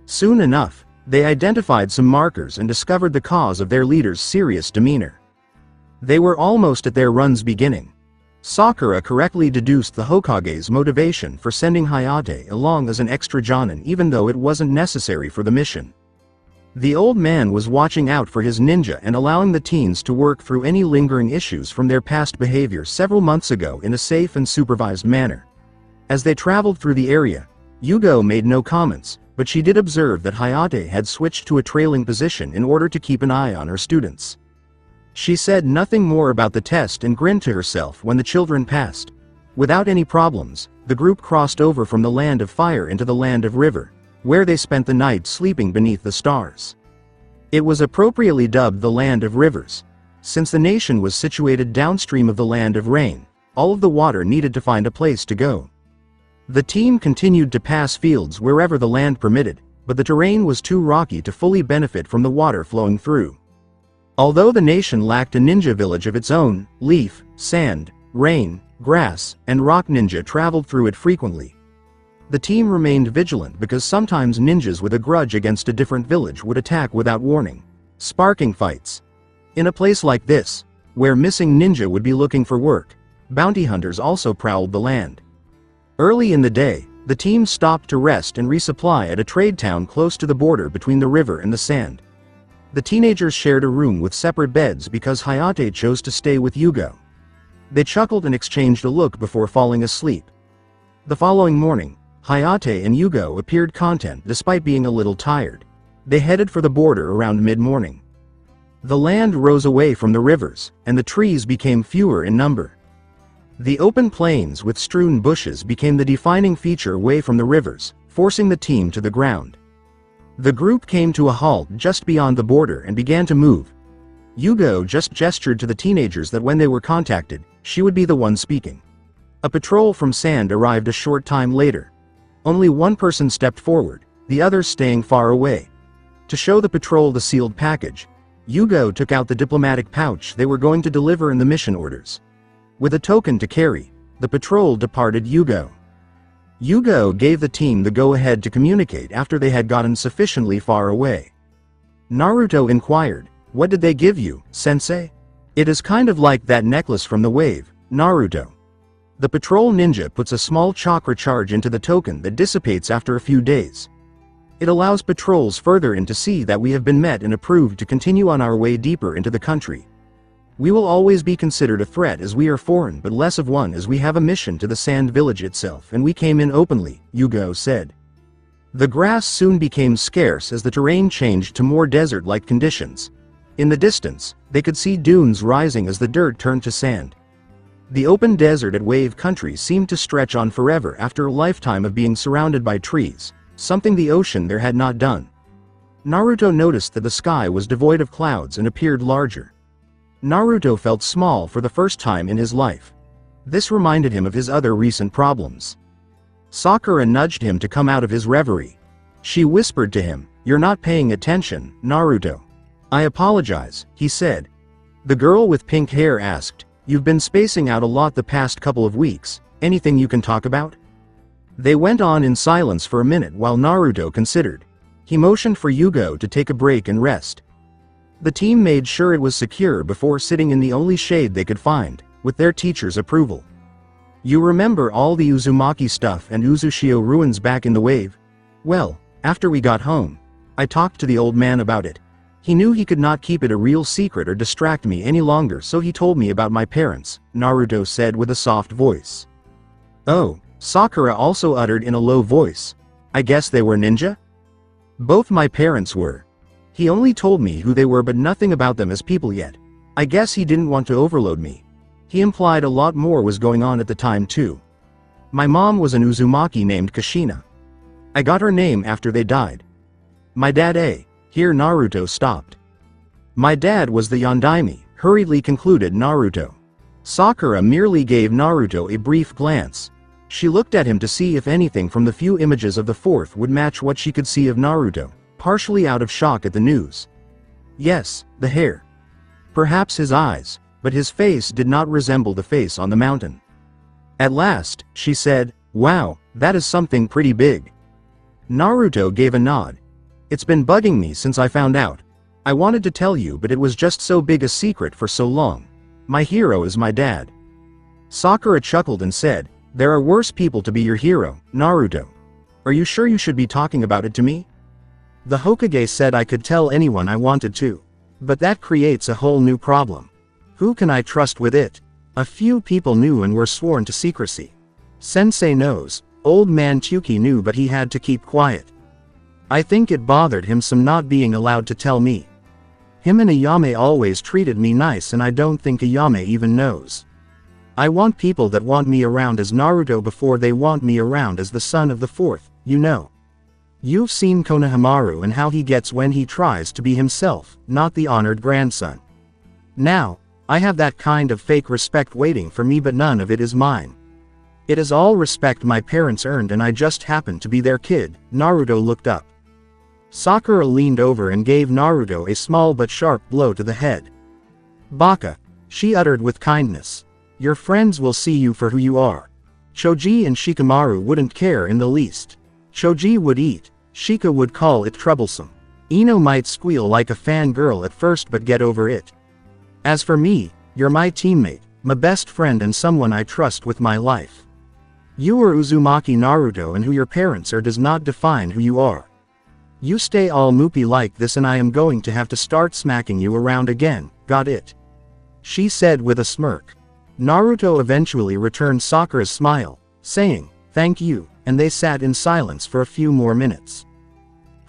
Soon enough, they identified some markers and discovered the cause of their leader's serious demeanor. They were almost at their run's beginning. Sakura correctly deduced the Hokage's motivation for sending Hayate along as an extra genin even though it wasn't necessary for the mission. The old man was watching out for his ninja and allowing the teens to work through any lingering issues from their past behavior several months ago in a safe and supervised manner. As they traveled through the area, Yugo made no comments, but she did observe that Hayate had switched to a trailing position in order to keep an eye on her students. She said nothing more about the test and grinned to herself when the children passed. Without any problems, the group crossed over from the land of fire into the land of river, where they spent the night sleeping beneath the stars. It was appropriately dubbed the Land of Rivers. Since the nation was situated downstream of the Land of Rain, all of the water needed to find a place to go. The team continued to pass fields wherever the land permitted, but the terrain was too rocky to fully benefit from the water flowing through. Although the nation lacked a ninja village of its own, leaf, sand, rain, grass, and rock ninja traveled through it frequently. The team remained vigilant because sometimes ninjas with a grudge against a different village would attack without warning, sparking fights. In a place like this, where missing ninja would be looking for work, bounty hunters also prowled the land. Early in the day, the team stopped to rest and resupply at a trade town close to the border between the river and the sand. The teenagers shared a room with separate beds because Hayate chose to stay with Yugo. They chuckled and exchanged a look before falling asleep. The following morning, Hayate and Yugo appeared content despite being a little tired. They headed for the border around mid-morning. The land rose away from the rivers, and the trees became fewer in number. The open plains with strewn bushes became the defining feature away from the rivers, forcing the team to the ground. The group came to a halt just beyond the border and began to move. Yugo just gestured to the teenagers that when they were contacted, she would be the one speaking. A patrol from Sand arrived a short time later. Only one person stepped forward, the others staying far away. To show the patrol the sealed package, Yugo took out the diplomatic pouch they were going to deliver in the mission orders. With a token to carry, the patrol departed Yugo. Yugo gave the team the go-ahead to communicate after they had gotten sufficiently far away. Naruto inquired, "What did they give you, sensei?" "It is kind of like that necklace from the wave, Naruto." The patrol ninja puts a small chakra charge into the token that dissipates after a few days. It allows patrols further in to see that we have been met and approved to continue on our way deeper into the country. We will always be considered a threat as we are foreign but less of one as we have a mission to the Sand Village itself and we came in openly, Yugo said. The grass soon became scarce as the terrain changed to more desert-like conditions. In the distance, they could see dunes rising as the dirt turned to sand. The open desert at Wave Country seemed to stretch on forever after a lifetime of being surrounded by trees, something the ocean there had not done. Naruto noticed that the sky was devoid of clouds and appeared larger. Naruto felt small for the first time in his life. This reminded him of his other recent problems. Sakura nudged him to come out of his reverie. She whispered to him, "You're not paying attention, Naruto." "I apologize," he said. The girl with pink hair asked, "You've been spacing out a lot the past couple of weeks, anything you can talk about?" They went on in silence for a minute while Naruto considered. He motioned for Yugo to take a break and rest. The team made sure it was secure before sitting in the only shade they could find, with their teacher's approval. "You remember all the Uzumaki stuff and Uzushio ruins back in the Wave? Well, after we got home, I talked to the old man about it. He knew he could not keep it a real secret or distract me any longer, so he told me about my parents," Naruto said with a soft voice. "Oh," Sakura also uttered in a low voice. "I guess they were ninja?" "Both my parents were. He only told me who they were but nothing about them as people yet. I guess he didn't want to overload me. He implied a lot more was going on at the time too. My mom was an Uzumaki named Kushina. I got her name after they died. My dad Here Naruto stopped. My dad was the Yondaime, hurriedly concluded Naruto. Sakura merely gave Naruto a brief glance. She looked at him to see if anything from the few images of the fourth would match what she could see of Naruto, partially out of shock at the news. Yes, the hair. Perhaps his eyes, but his face did not resemble the face on the mountain. At last, she said, "Wow, that is something pretty big." Naruto gave a nod. "It's been bugging me since I found out. I wanted to tell you but it was just so big a secret for so long. My hero is my dad." Sakura chuckled and said, "There are worse people to be your hero, Naruto. Are you sure you should be talking about it to me? The Hokage said I could tell anyone I wanted to. But that creates a whole new problem. Who can I trust with it? A few people knew and were sworn to secrecy. Sensei knows, old man Chuki knew but he had to keep quiet. I think it bothered him some not being allowed to tell me. Him and Ayame always treated me nice and I don't think Ayame even knows. I want people that want me around as Naruto before they want me around as the son of the fourth, you know. You've seen Konohamaru and how he gets when he tries to be himself, not the honored grandson. Now, I have that kind of fake respect waiting for me but none of it is mine. It is all respect my parents earned and I just happen to be their kid." Naruto looked up. Sakura leaned over and gave Naruto a small but sharp blow to the head. "Baka," she uttered with kindness. "Your friends will see you for who you are. Choji and Shikamaru wouldn't care in the least. Choji would eat, Shika would call it troublesome. Ino might squeal like a fangirl at first but get over it. As for me, you're my teammate, my best friend and someone I trust with my life. You are Uzumaki Naruto and who your parents are does not define who you are. You stay all moopy like this and I am going to have to start smacking you around again, got it?" she said with a smirk. Naruto eventually returned Sakura's smile, saying, "Thank you," and they sat in silence for a few more minutes.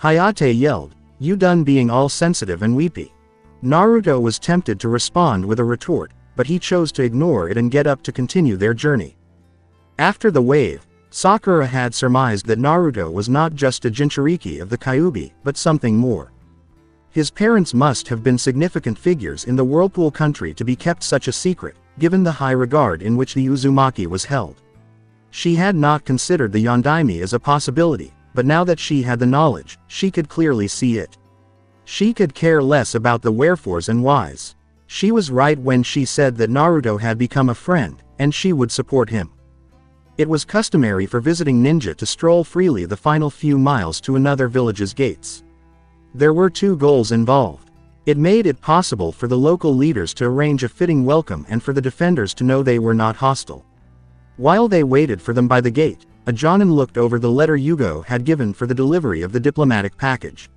Hayate yelled, "You done being all sensitive and weepy?" Naruto was tempted to respond with a retort, but he chose to ignore it and get up to continue their journey. After the wave, Sakura had surmised that Naruto was not just a Jinchuriki of the Kyuubi, but something more. His parents must have been significant figures in the Whirlpool country to be kept such a secret, given the high regard in which the Uzumaki was held. She had not considered the Yondaime as a possibility, but now that she had the knowledge, she could clearly see it. She could care less about the wherefores and whys. She was right when she said that Naruto had become a friend, and she would support him. It was customary for visiting ninja to stroll freely the final few miles to another village's gates. There were two goals involved. It made it possible for the local leaders to arrange a fitting welcome and for the defenders to know they were not hostile. While they waited for them by the gate, a jonin looked over the letter Yugo had given for the delivery of the diplomatic package.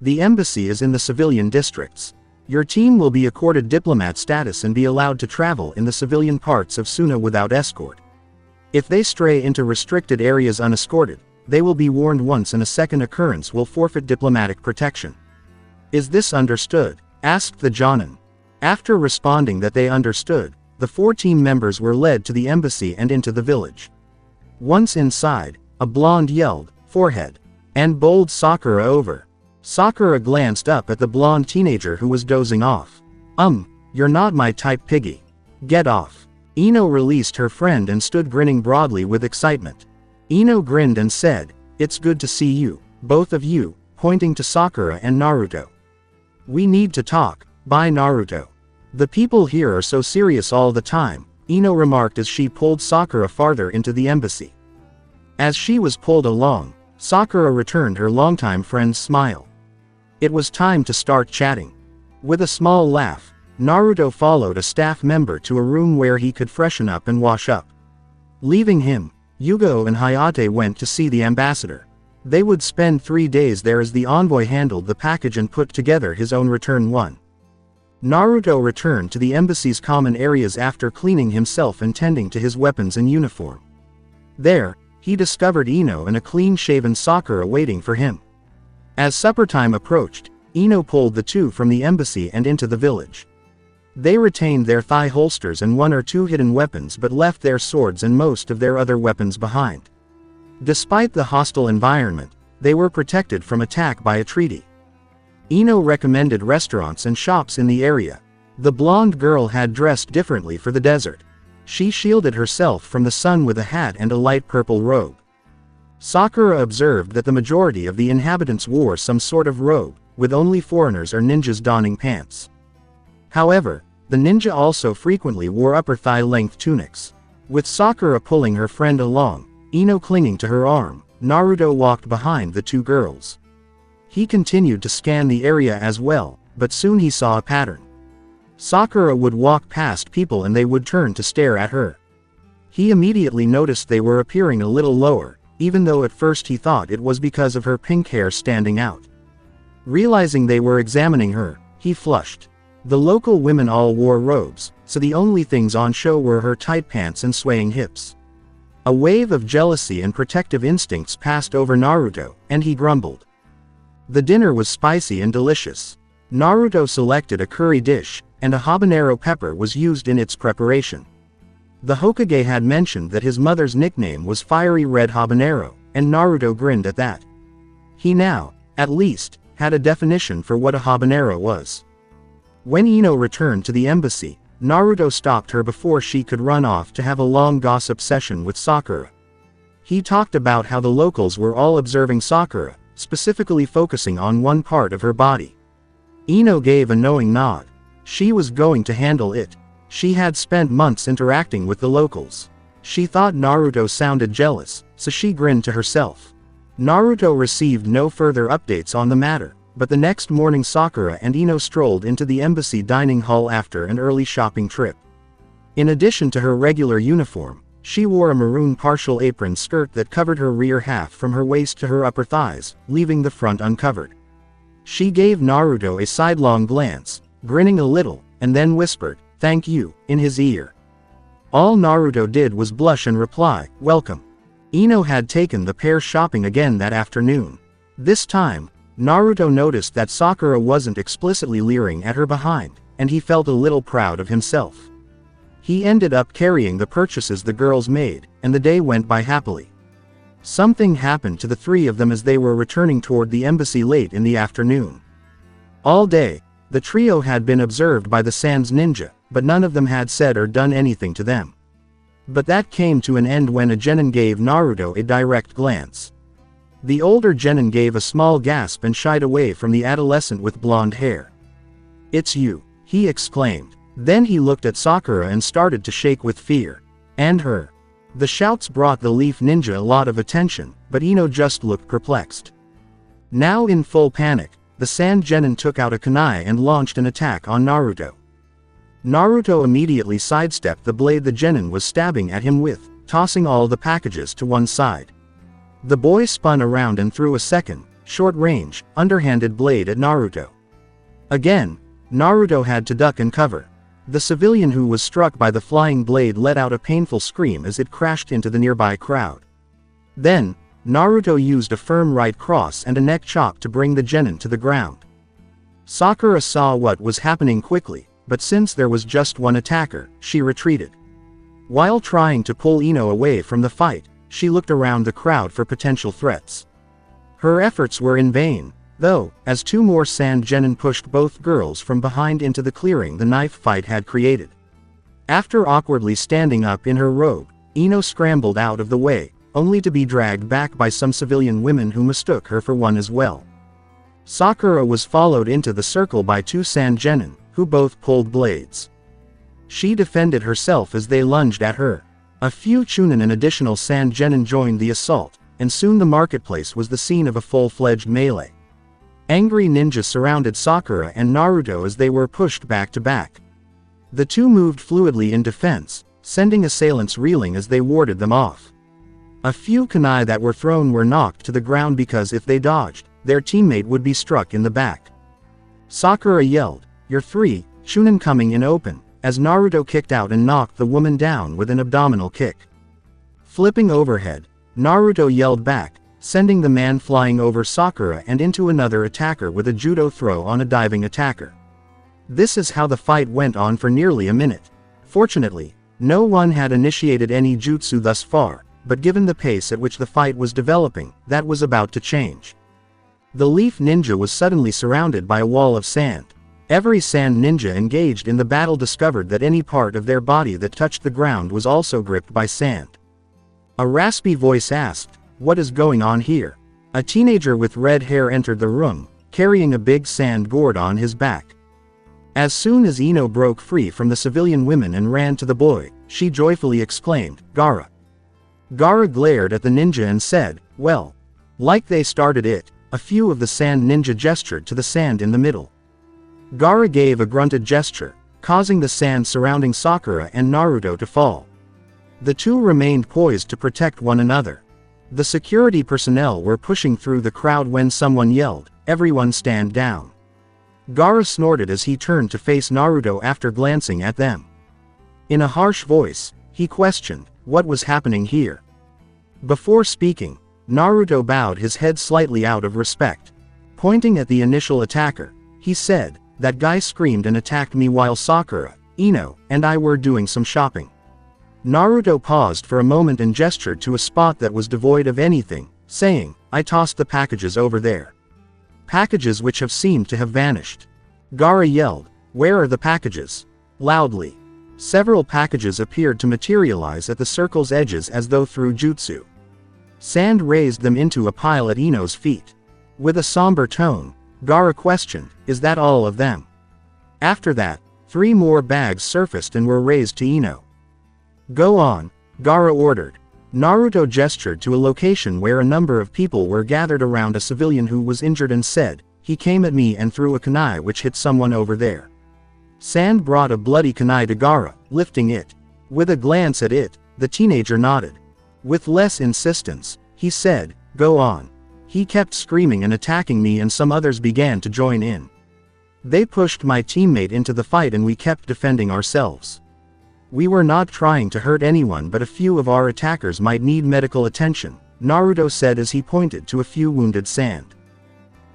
The embassy is in the civilian districts. Your team will be accorded diplomat status and be allowed to travel in the civilian parts of Suna without escort. If they stray into restricted areas unescorted, They will be warned once and a second occurrence will forfeit diplomatic protection. Is this understood? Asked the genin. After responding that they understood, the 4 team members were led to the embassy and into the village. Once inside, a blonde yelled, "Forehead!" and bowled Sakura over. Sakura glanced up at the blonde teenager who was dozing off. You're not my type, piggy. Get off." Ino released her friend and stood grinning broadly with excitement. Ino grinned and said, "It's good to see you, both of you," pointing to Sakura and Naruto. "We need to talk. Bye, Naruto. The people here are so serious all the time," Ino remarked as she pulled Sakura farther into the embassy. As she was pulled along, Sakura returned her longtime friend's smile. It was time to start chatting. With a small laugh, Naruto followed a staff member to a room where he could freshen up and wash up. Leaving him, Yugo and Hayate went to see the ambassador. They would spend 3 days there as the envoy handled the package and put together his own return one. Naruto returned to the embassy's common areas after cleaning himself and tending to his weapons and uniform. There, he discovered Ino and a clean-shaven Sakura waiting for him. As supper time approached, Ino pulled the two from the embassy and into the village. They retained their thigh holsters and 1 or 2 hidden weapons but left their swords and most of their other weapons behind. Despite the hostile environment, they were protected from attack by a treaty. Ino recommended restaurants and shops in the area. The blonde girl had dressed differently for the desert. She shielded herself from the sun with a hat and a light purple robe. Sakura observed that the majority of the inhabitants wore some sort of robe, with only foreigners or ninjas donning pants. However, the ninja also frequently wore upper thigh-length tunics. With Sakura pulling her friend along, Ino clinging to her arm, Naruto walked behind the 2 girls. He continued to scan the area as well, but soon he saw a pattern. Sakura would walk past people and they would turn to stare at her. He immediately noticed they were appearing a little lower, even though at first he thought it was because of her pink hair standing out. Realizing they were examining her, he flushed. The local women all wore robes, so the only things on show were her tight pants and swaying hips. A wave of jealousy and protective instincts passed over Naruto, and he grumbled. The dinner was spicy and delicious. Naruto selected a curry dish, and a habanero pepper was used in its preparation. The Hokage had mentioned that his mother's nickname was Fiery Red Habanero, and Naruto grinned at that. He now, at least, had a definition for what a habanero was. When Ino returned to the embassy, Naruto stopped her before she could run off to have a long gossip session with Sakura. He talked about how the locals were all observing Sakura, specifically focusing on one part of her body. Ino gave a knowing nod. She was going to handle it. She had spent months interacting with the locals. She thought Naruto sounded jealous, so she grinned to herself. Naruto received no further updates on the matter, but the next morning Sakura and Ino strolled into the embassy dining hall after an early shopping trip. In addition to her regular uniform, she wore a maroon partial apron skirt that covered her rear half from her waist to her upper thighs, leaving the front uncovered. She gave Naruto a sidelong glance, grinning a little, and then whispered, "Thank you," in his ear. All Naruto did was blush and reply, "Welcome." Ino had taken the pair shopping again that afternoon. This time, Naruto noticed that Sakura wasn't explicitly leering at her behind, and he felt a little proud of himself. He ended up carrying the purchases the girls made, and the day went by happily. Something happened to the 3 of them as they were returning toward the embassy late in the afternoon. All day, the trio had been observed by the Sans ninja, but none of them had said or done anything to them. But that came to an end when a genin gave Naruto a direct glance. The older genin gave a small gasp and shied away from the adolescent with blonde hair. "It's you," he exclaimed. Then he looked at Sakura and started to shake with fear. "And her." The shouts brought the Leaf Ninja a lot of attention, but Ino just looked perplexed. Now in full panic, the Sand Genin took out a kunai and launched an attack on Naruto. Naruto immediately sidestepped the blade the genin was stabbing at him with, tossing all the packages to one side. The boy spun around and threw a second, short-range, underhanded blade at Naruto. Again, Naruto had to duck and cover. The civilian who was struck by the flying blade let out a painful scream as it crashed into the nearby crowd. Then, Naruto used a firm right cross and a neck chop to bring the genin to the ground. Sakura saw what was happening quickly, but since there was just one attacker, she retreated. While trying to pull Ino away from the fight, she looked around the crowd for potential threats. Her efforts were in vain, though, as two more sand genin pushed both girls from behind into the clearing the knife fight had created. After awkwardly standing up in her robe, Ino scrambled out of the way, only to be dragged back by some civilian women who mistook her for one as well. Sakura was followed into the circle by two sand genin, who both pulled blades. She defended herself as they lunged at her. A few chunin and additional sand genin joined the assault, and soon the marketplace was the scene of a full-fledged melee. Angry ninjas surrounded Sakura and Naruto as they were pushed back to back. The two moved fluidly in defense, sending assailants reeling as they warded them off. A few kunai that were thrown were knocked to the ground because if they dodged, their teammate would be struck in the back. Sakura yelled, "You're three, chunin coming in open," as Naruto kicked out and knocked the woman down with an abdominal kick. Flipping overhead, Naruto yelled back, sending the man flying over Sakura and into another attacker with a judo throw on a diving attacker. This is how the fight went on for nearly a minute. Fortunately, no one had initiated any jutsu thus far, but given the pace at which the fight was developing, that was about to change. The leaf ninja was suddenly surrounded by a wall of sand. Every sand ninja engaged in the battle discovered that any part of their body that touched the ground was also gripped by sand. A raspy voice asked, "What is going on here?" A teenager with red hair entered the room, carrying a big sand gourd on his back. As soon as Ino broke free from the civilian women and ran to the boy, she joyfully exclaimed, "Gaara!" Gaara glared at the ninja and said, "Well, like they started it." A few of the sand ninja gestured to the sand in the middle. Gaara gave a grunted gesture, causing the sand surrounding Sakura and Naruto to fall. The two remained poised to protect one another. The security personnel were pushing through the crowd when someone yelled, "Everyone stand down." Gaara snorted as he turned to face Naruto after glancing at them. In a harsh voice, he questioned, what was happening here? Before speaking, Naruto bowed his head slightly out of respect. Pointing at the initial attacker, he said, "That guy screamed and attacked me while Sakura, Ino, and I were doing some shopping." Naruto paused for a moment and gestured to a spot that was devoid of anything, saying, "I tossed the packages over there." Packages which have seemed to have vanished. Gaara yelled, "Where are the packages?" Loudly. Several packages appeared to materialize at the circle's edges as though through jutsu. Sand raised them into a pile at Ino's feet. With a somber tone, Gaara questioned, "Is that all of them?" After that, 3 more bags surfaced and were raised to Ino. "Go on," Gaara ordered. Naruto gestured to a location where a number of people were gathered around a civilian who was injured and said, "He came at me and threw a kunai which hit someone over there." Sand brought a bloody kunai to Gaara, lifting it. With a glance at it, the teenager nodded. With less insistence, he said, "Go on." He kept screaming and attacking me and some others began to join in. They pushed my teammate into the fight and we kept defending ourselves. We were not trying to hurt anyone but a few of our attackers might need medical attention, Naruto said as he pointed to a few wounded sand.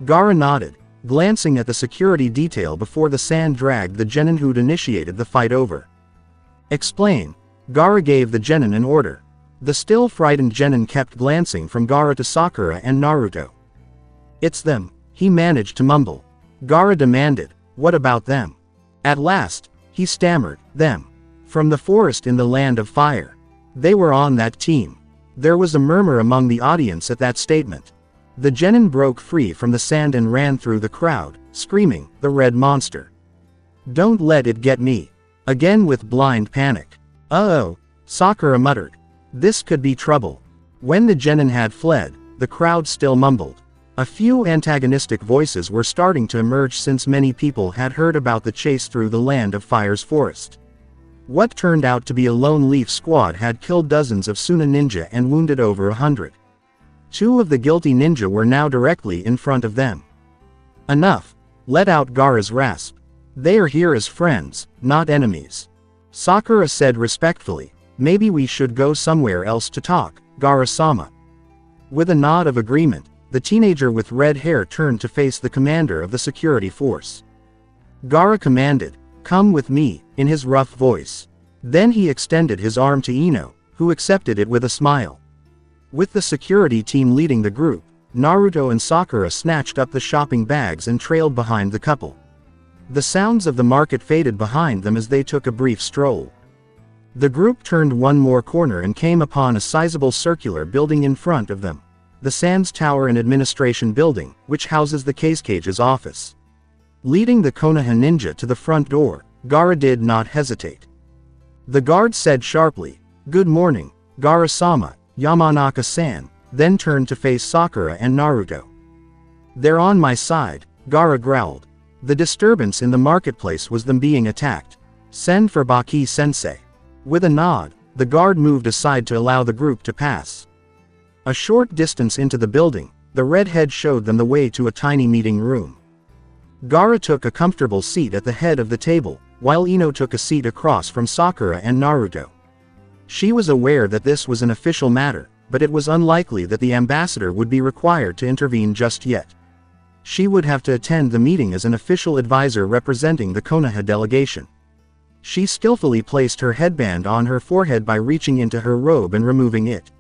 Gaara nodded, glancing at the security detail before the sand dragged the genin who'd initiated the fight over. "Explain." Gaara gave the genin an order. The still frightened genin kept glancing from Gaara to Sakura and Naruto. "It's them," he managed to mumble. Gaara demanded, "What about them?" At last, he stammered, "Them. From the forest in the land of fire. They were on that team." There was a murmur among the audience at that statement. The genin broke free from the sand and ran through the crowd, screaming, "The red monster. Don't let it get me." Again with blind panic. "Uh-oh," Sakura muttered. This could be trouble. When the genin had fled, the crowd still mumbled. A few antagonistic voices were starting to emerge since many people had heard about the chase through the land of fire's forest. What turned out to be a lone leaf squad had killed dozens of Suna ninja and wounded over 100. 2 of the guilty ninja were now directly in front of them. "Enough," let out Gaara's rasp. "They are here as friends, not enemies." Sakura said respectfully, "Maybe we should go somewhere else to talk, Gaara-sama." With a nod of agreement, the teenager with red hair turned to face the commander of the security force. Gaara commanded, "Come with me," in his rough voice. Then he extended his arm to Ino, who accepted it with a smile. With the security team leading the group, Naruto and Sakura snatched up the shopping bags and trailed behind the couple. The sounds of the market faded behind them as they took a brief stroll. The group turned one more corner and came upon a sizable circular building in front of them. The Sands Tower and Administration Building, which houses the Cage's office. Leading the Konoha ninja to the front door, Gaara did not hesitate. The guard said sharply, "Good morning, Gaara-sama, Yamanaka-san," then turned to face Sakura and Naruto. "They're on my side," Gaara growled. The disturbance in the marketplace was them being attacked. "Send for Baki-sensei." With a nod, the guard moved aside to allow the group to pass. A short distance into the building, the redhead showed them the way to a tiny meeting room. Gaara took a comfortable seat at the head of the table, while Ino took a seat across from Sakura and Naruto. She was aware that this was an official matter, but it was unlikely that the ambassador would be required to intervene just yet. She would have to attend the meeting as an official advisor representing the Konoha delegation. She skillfully placed her headband on her forehead by reaching into her robe and removing it.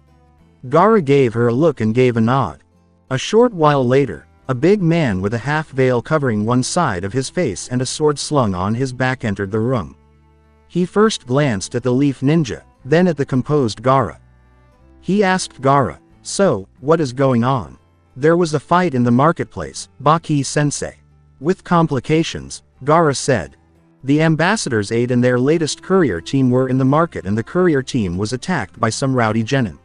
Gaara gave her a look and gave a nod. A short while later, a big man with a half-veil covering one side of his face and a sword slung on his back entered the room. He first glanced at the Leaf Ninja, then at the composed Gaara. He asked Gaara, "So, what is going on?" "There was a fight in the marketplace, Baki-sensei." "With complications," Gaara said. "The ambassador's aide and their latest courier team were in the market and the courier team was attacked by some rowdy genin.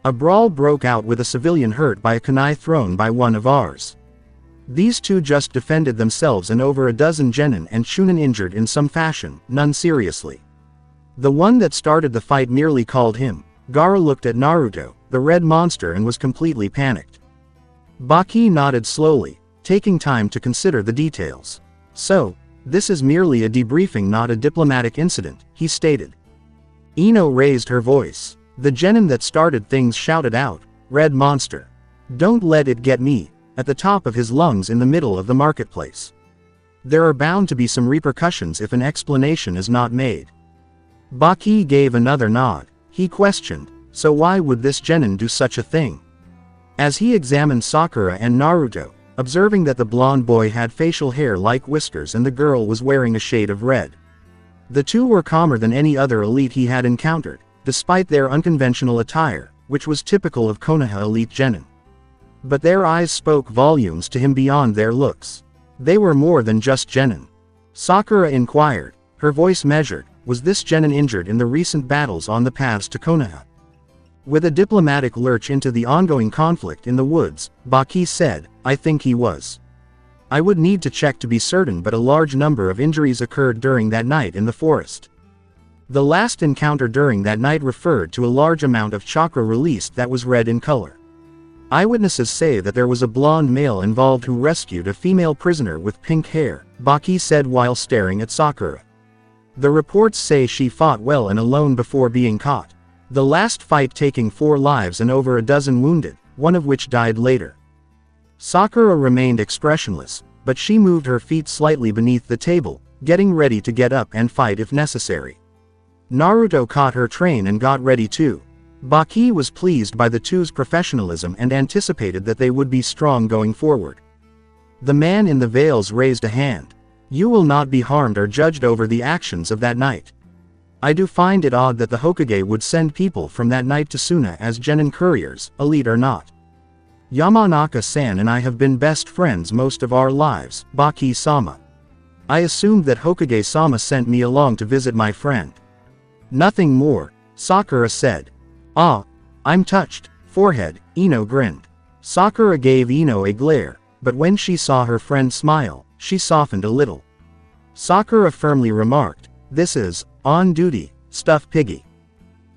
A brawl broke out with a civilian hurt by a kunai thrown by one of ours. These two just defended themselves and over a dozen genin and chunin injured in some fashion, none seriously. The one that started the fight merely called him." Gaara looked at Naruto, the red monster, and was completely panicked. Baki nodded slowly, taking time to consider the details. "So, this is merely a debriefing, not a diplomatic incident," he stated. Ino raised her voice. The genin that started things shouted out, "Red monster. Don't let it get me," at the top of his lungs in the middle of the marketplace. "There are bound to be some repercussions if an explanation is not made." Baki gave another nod. He questioned, "So why would this genin do such a thing?" As he examined Sakura and Naruto, observing that the blonde boy had facial hair like whiskers and the girl was wearing a shade of red. The two were calmer than any other elite he had encountered, despite their unconventional attire, which was typical of Konoha elite genin. But their eyes spoke volumes to him beyond their looks. They were more than just genin. Sakura inquired, her voice measured, "Was this genin injured in the recent battles on the paths to Konoha?" With a diplomatic lurch into the ongoing conflict in the woods, Baki said, "I think he was. I would need to check to be certain, but a large number of injuries occurred during that night in the forest. The last encounter during that night referred to a large amount of chakra released that was red in color. Eyewitnesses say that there was a blonde male involved who rescued a female prisoner with pink hair," Baki said while staring at Sakura. "The reports say she fought well and alone before being caught. The last fight taking 4 lives and over a dozen wounded, one of which died later." Sakura remained expressionless, but she moved her feet slightly beneath the table, getting ready to get up and fight if necessary. Naruto caught her train and got ready too. Baki was pleased by the two's professionalism and anticipated that they would be strong going forward. The man in the veils raised a hand. "You will not be harmed or judged over the actions of that night. I do find it odd that the Hokage would send people from that night to Suna as genin couriers, elite or not. Yamanaka-san and I have been best friends most of our lives, Baki-sama. I assumed that Hokage-sama sent me along to visit my friend." "Nothing more," Sakura said. "Ah, I'm touched." Forehead, Ino grinned. Sakura gave Ino a glare, but when she saw her friend smile, she softened a little. Sakura firmly remarked, "This is on duty stuff, piggy.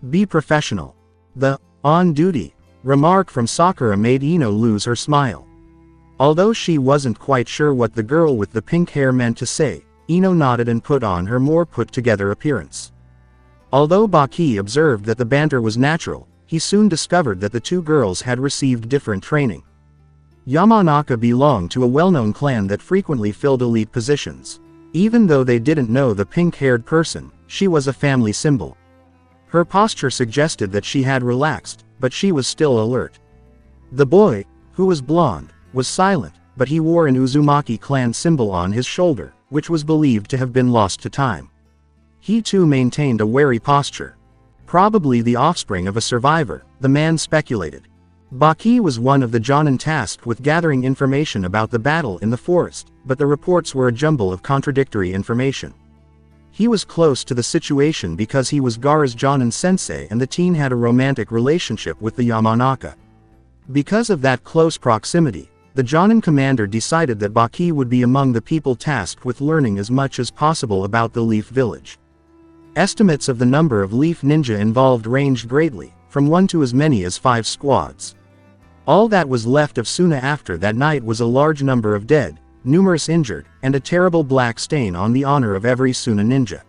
Be professional." The on duty remark from Sakura made Ino lose her smile. Although she wasn't quite sure what the girl with the pink hair meant to say, Ino nodded and put on her more put-together appearance. Although Baki observed that the banter was natural, he soon discovered that the two girls had received different training. Yamanaka belonged to a well-known clan that frequently filled elite positions. Even though they didn't know the pink-haired person, she was a family symbol. Her posture suggested that she had relaxed, but she was still alert. The boy, who was blonde, was silent, but he wore an Uzumaki clan symbol on his shoulder, which was believed to have been lost to time. He too maintained a wary posture. Probably the offspring of a survivor, the man speculated. Baki was one of the genin tasked with gathering information about the battle in the forest, but the reports were a jumble of contradictory information. He was close to the situation because he was Gaara's genin sensei and the teen had a romantic relationship with the Yamanaka. Because of that close proximity, the genin commander decided that Baki would be among the people tasked with learning as much as possible about the Leaf Village. Estimates of the number of Leaf Ninja involved ranged greatly, from 1 to as many as 5 squads. All that was left of Suna after that night was a large number of dead, numerous injured, and a terrible black stain on the honor of every Suna ninja.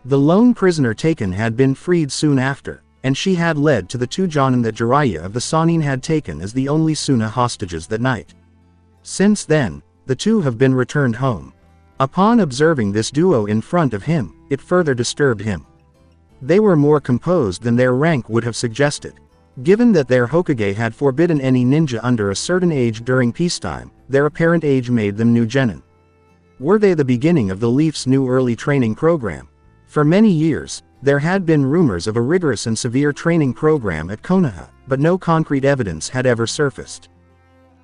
The lone prisoner taken had been freed soon after, and she had led to the 2 genin that Jiraiya of the Sannin had taken as the only Suna hostages that night. Since then, the 2 have been returned home. Upon observing this duo in front of him, it further disturbed him. They were more composed than their rank would have suggested. Given that their Hokage had forbidden any ninja under a certain age during peacetime, their apparent age made them new genin. Were they the beginning of the Leaf's new early training program? For many years, there had been rumors of a rigorous and severe training program at Konoha, but no concrete evidence had ever surfaced.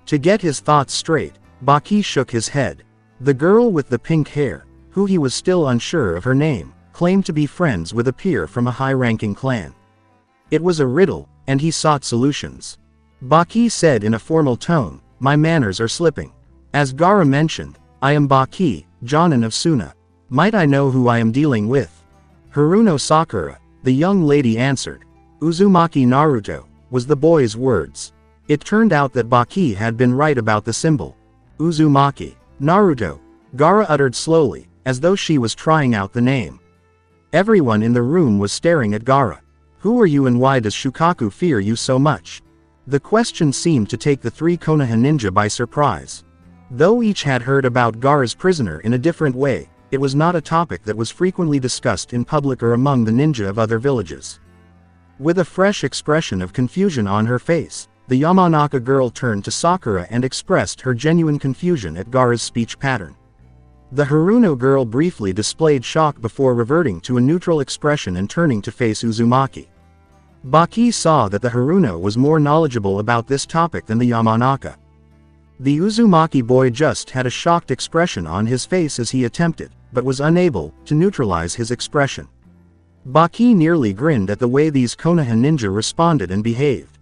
To get his thoughts straight, Baki shook his head. The girl with the pink hair, who he was still unsure of her name, claimed to be friends with a peer from a high-ranking clan. It was a riddle, and he sought solutions. Baki said in a formal tone, "My manners are slipping. As Gaara mentioned, I am Baki, genin of Suna. Might I know who I am dealing with?" Haruno Sakura, the young lady answered. "Uzumaki Naruto," was the boy's words. It turned out that Baki had been right about the symbol. Uzumaki. Naruto, Gaara uttered slowly, as though she was trying out the name. Everyone in the room was staring at Gaara. "Who are you and why does Shukaku fear you so much?" The question seemed to take the 3 Konoha ninja by surprise. Though each had heard about Gaara's prisoner in a different way, it was not a topic that was frequently discussed in public or among the ninja of other villages. With a fresh expression of confusion on her face, the Yamanaka girl turned to Sakura and expressed her genuine confusion at Gaara's speech pattern. The Haruno girl briefly displayed shock before reverting to a neutral expression and turning to face Uzumaki. Baki saw that the Haruno was more knowledgeable about this topic than the Yamanaka. The Uzumaki boy just had a shocked expression on his face as he attempted, but was unable, to neutralize his expression. Baki nearly grinned at the way these Konoha ninja responded and behaved.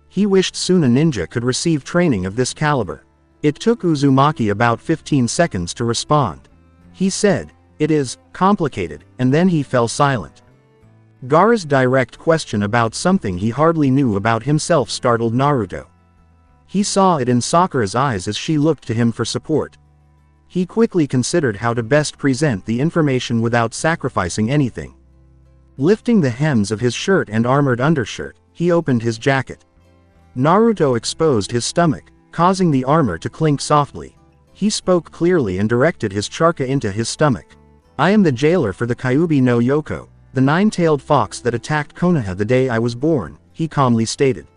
He wished Suna ninja could receive training of this caliber. It took Uzumaki about 15 seconds to respond. He said, "It is complicated," and then he fell silent. Gaara's direct question about something he hardly knew about himself startled Naruto. He saw it in Sakura's eyes as she looked to him for support. He quickly considered how to best present the information without sacrificing anything. Lifting the hems of his shirt and armored undershirt, he opened his jacket. Naruto exposed his stomach, causing the armor to clink softly. He spoke clearly and directed his charka into his stomach. "I am the jailer for the Kyuubi no Yoko, the 9-tailed fox that attacked Konoha the day I was born," he calmly stated.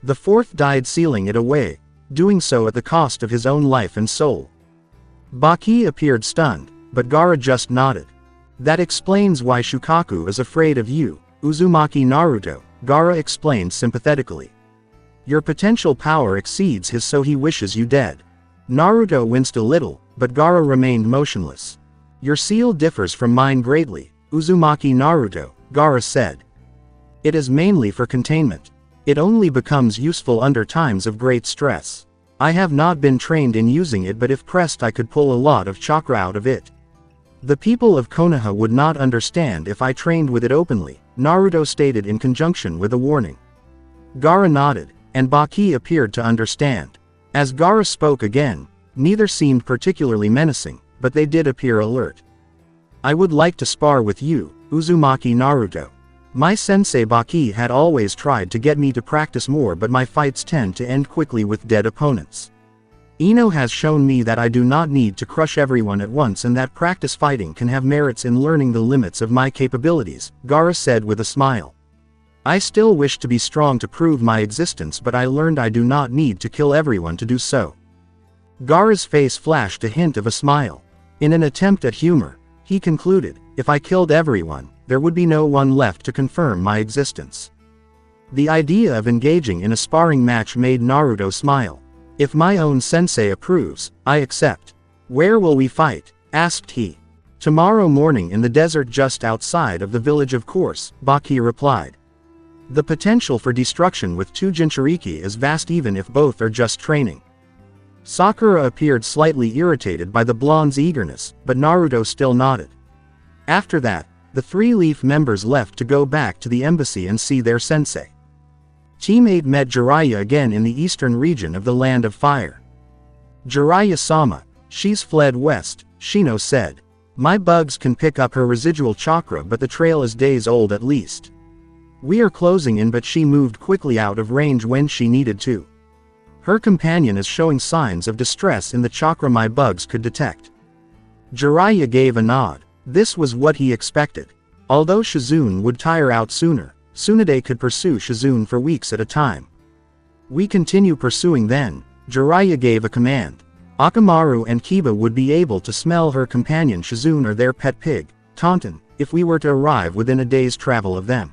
The 4th died sealing it away, doing so at the cost of his own life and soul. Baki appeared stunned, but Gaara just nodded. "That explains why Shukaku is afraid of you, Uzumaki Naruto," Gaara explained sympathetically. "Your potential power exceeds his, so he wishes you dead." Naruto winced a little, but Gaara remained motionless. "Your seal differs from mine greatly, Uzumaki Naruto," Gaara said. "It is mainly for containment. It only becomes useful under times of great stress. I have not been trained in using it, but if pressed I could pull a lot of chakra out of it. The people of Konoha would not understand if I trained with it openly," Naruto stated in conjunction with a warning. Gaara nodded, and Baki appeared to understand. As Gaara spoke again, neither seemed particularly menacing, but they did appear alert. "I would like to spar with you, Uzumaki Naruto." My sensei Baki had always tried to get me to practice more, but my fights tend to end quickly with dead opponents. Ino has shown me that I do not need to crush everyone at once and that practice fighting can have merits in learning the limits of my capabilities, Gaara said with a smile. I still wish to be strong to prove my existence, but I learned I do not need to kill everyone to do so. Gaara's face flashed a hint of a smile. In an attempt at humor, he concluded, if I killed everyone, there would be no one left to confirm my existence. The idea of engaging in a sparring match made Naruto smile. If my own sensei approves, I accept. Where will we fight? Asked he. Tomorrow morning in the desert just outside of the village, of course, Baki replied. The potential for destruction with two Jinchuriki is vast even if both are just training. Sakura appeared slightly irritated by the blonde's eagerness, but Naruto still nodded. After that, the three Leaf members left to go back to the embassy and see their sensei. Team 8 met Jiraiya again in the eastern region of the Land of Fire. Jiraiya-sama, she's fled west, Shino said. My bugs can pick up her residual chakra, but the trail is days old at least. We are closing in, but she moved quickly out of range when she needed to. Her companion is showing signs of distress in the chakra my bugs could detect. Jiraiya gave a nod. This was what he expected. Although Shizune would tire out sooner, Tsunade could pursue Shizune for weeks at a time. We continue pursuing then, Jiraiya gave a command. Akamaru and Kiba would be able to smell her companion Shizune or their pet pig, Tauntaun, if we were to arrive within a day's travel of them.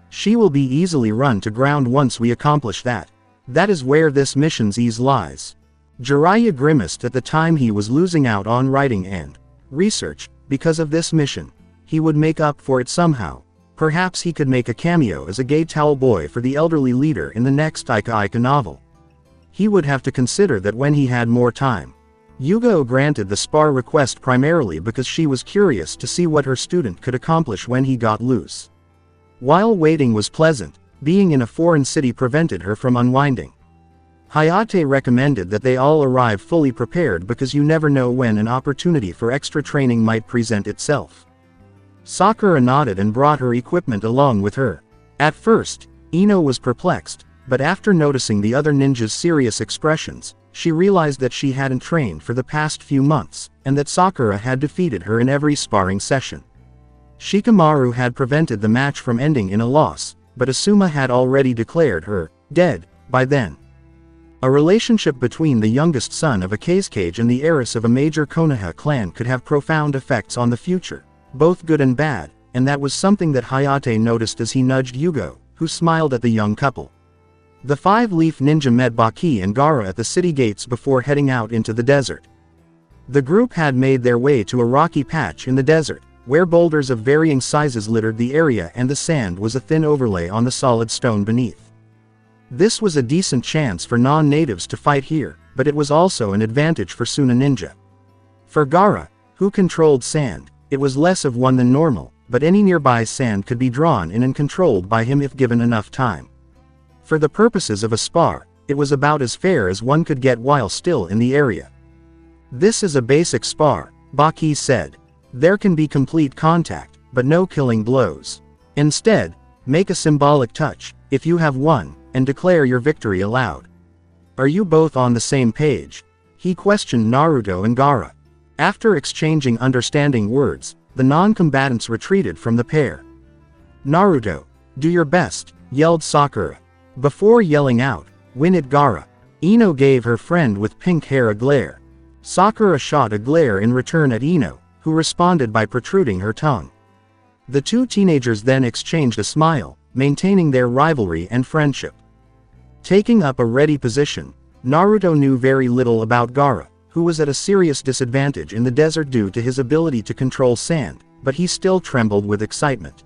She will be easily run to ground once we accomplish that. That is where this mission's ease lies. Jiraiya grimaced at the time he was losing out on writing and research. Because of this mission, he would make up for it somehow. Perhaps he could make a cameo as a gay towel boy for the elderly leader in the next Ika Ika novel. He would have to consider that when he had more time. Yugo granted the spar request primarily because she was curious to see what her student could accomplish when he got loose. While waiting was pleasant, being in a foreign city prevented her from unwinding. Hayate recommended that they all arrive fully prepared because you never know when an opportunity for extra training might present itself. Sakura nodded and brought her equipment along with her. At first, Ino was perplexed, but after noticing the other ninjas' serious expressions, she realized that she hadn't trained for the past few months, and that Sakura had defeated her in every sparring session. Shikamaru had prevented the match from ending in a loss, but Asuma had already declared her dead by then. A relationship between the youngest son of a Kazekage and the heiress of a major Konoha clan could have profound effects on the future, both good and bad, and that was something that Hayate noticed as he nudged Yugo, who smiled at the young couple. The five-leaf ninja met Baki and Gaara at the city gates before heading out into the desert. The group had made their way to a rocky patch in the desert, where boulders of varying sizes littered the area and the sand was a thin overlay on the solid stone beneath. This was a decent chance for non-natives to fight here, but it was also an advantage for Suna Ninja. For Gaara, who controlled sand, it was less of one than normal, but any nearby sand could be drawn in and controlled by him if given enough time. For the purposes of a spar, it was about as fair as one could get while still in the area. This is a basic spar, Baki said. There can be complete contact, but no killing blows. Instead, make a symbolic touch, if you have one, and declare your victory aloud. Are you both on the same page? He questioned Naruto and Gaara. After exchanging understanding words, the non-combatants retreated from the pair. Naruto, do your best, yelled Sakura. Before yelling out, win it Gaara. Ino gave her friend with pink hair a glare. Sakura shot a glare in return at Ino, who responded by protruding her tongue. The two teenagers then exchanged a smile, maintaining their rivalry and friendship. Taking up a ready position, Naruto knew very little about Gaara, who was at a serious disadvantage in the desert due to his ability to control sand, but he still trembled with excitement.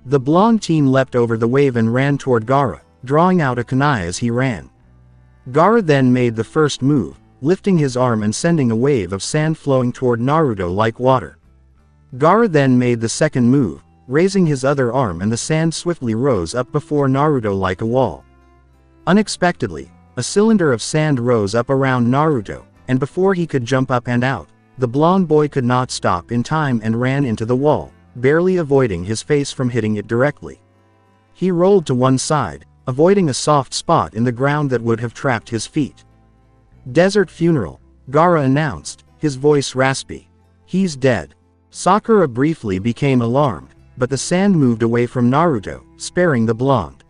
The blonde teen leapt over the wave and ran toward Gaara, drawing out a kunai as he ran. Gaara then made the first move, lifting his arm and sending a wave of sand flowing toward Naruto like water. Gaara then made the second move, raising his other arm, and the sand swiftly rose up before Naruto like a wall. Unexpectedly, a cylinder of sand rose up around Naruto, and before he could jump up and out, the blonde boy could not stop in time and ran into the wall, barely avoiding his face from hitting it directly. He rolled to one side, avoiding a soft spot in the ground that would have trapped his feet. "Desert funeral," Gaara announced, his voice raspy. "He's dead." Sakura briefly became alarmed, but the sand moved away from Naruto, sparing the blonde.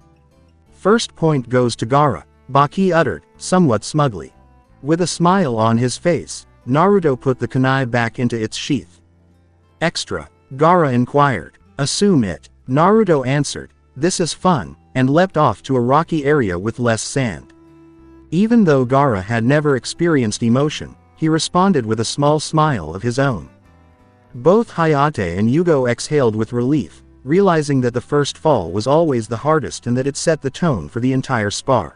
"First point goes to Gaara," Baki uttered, somewhat smugly. With a smile on his face, Naruto put the kunai back into its sheath. "Extra?" Gaara inquired. "Assume it," Naruto answered. "This is fun," and leapt off to a rocky area with less sand. Even though Gaara had never experienced emotion, he responded with a small smile of his own. Both Hayate and Yugo exhaled with relief, realizing that the first fall was always the hardest and that it set the tone for the entire spar.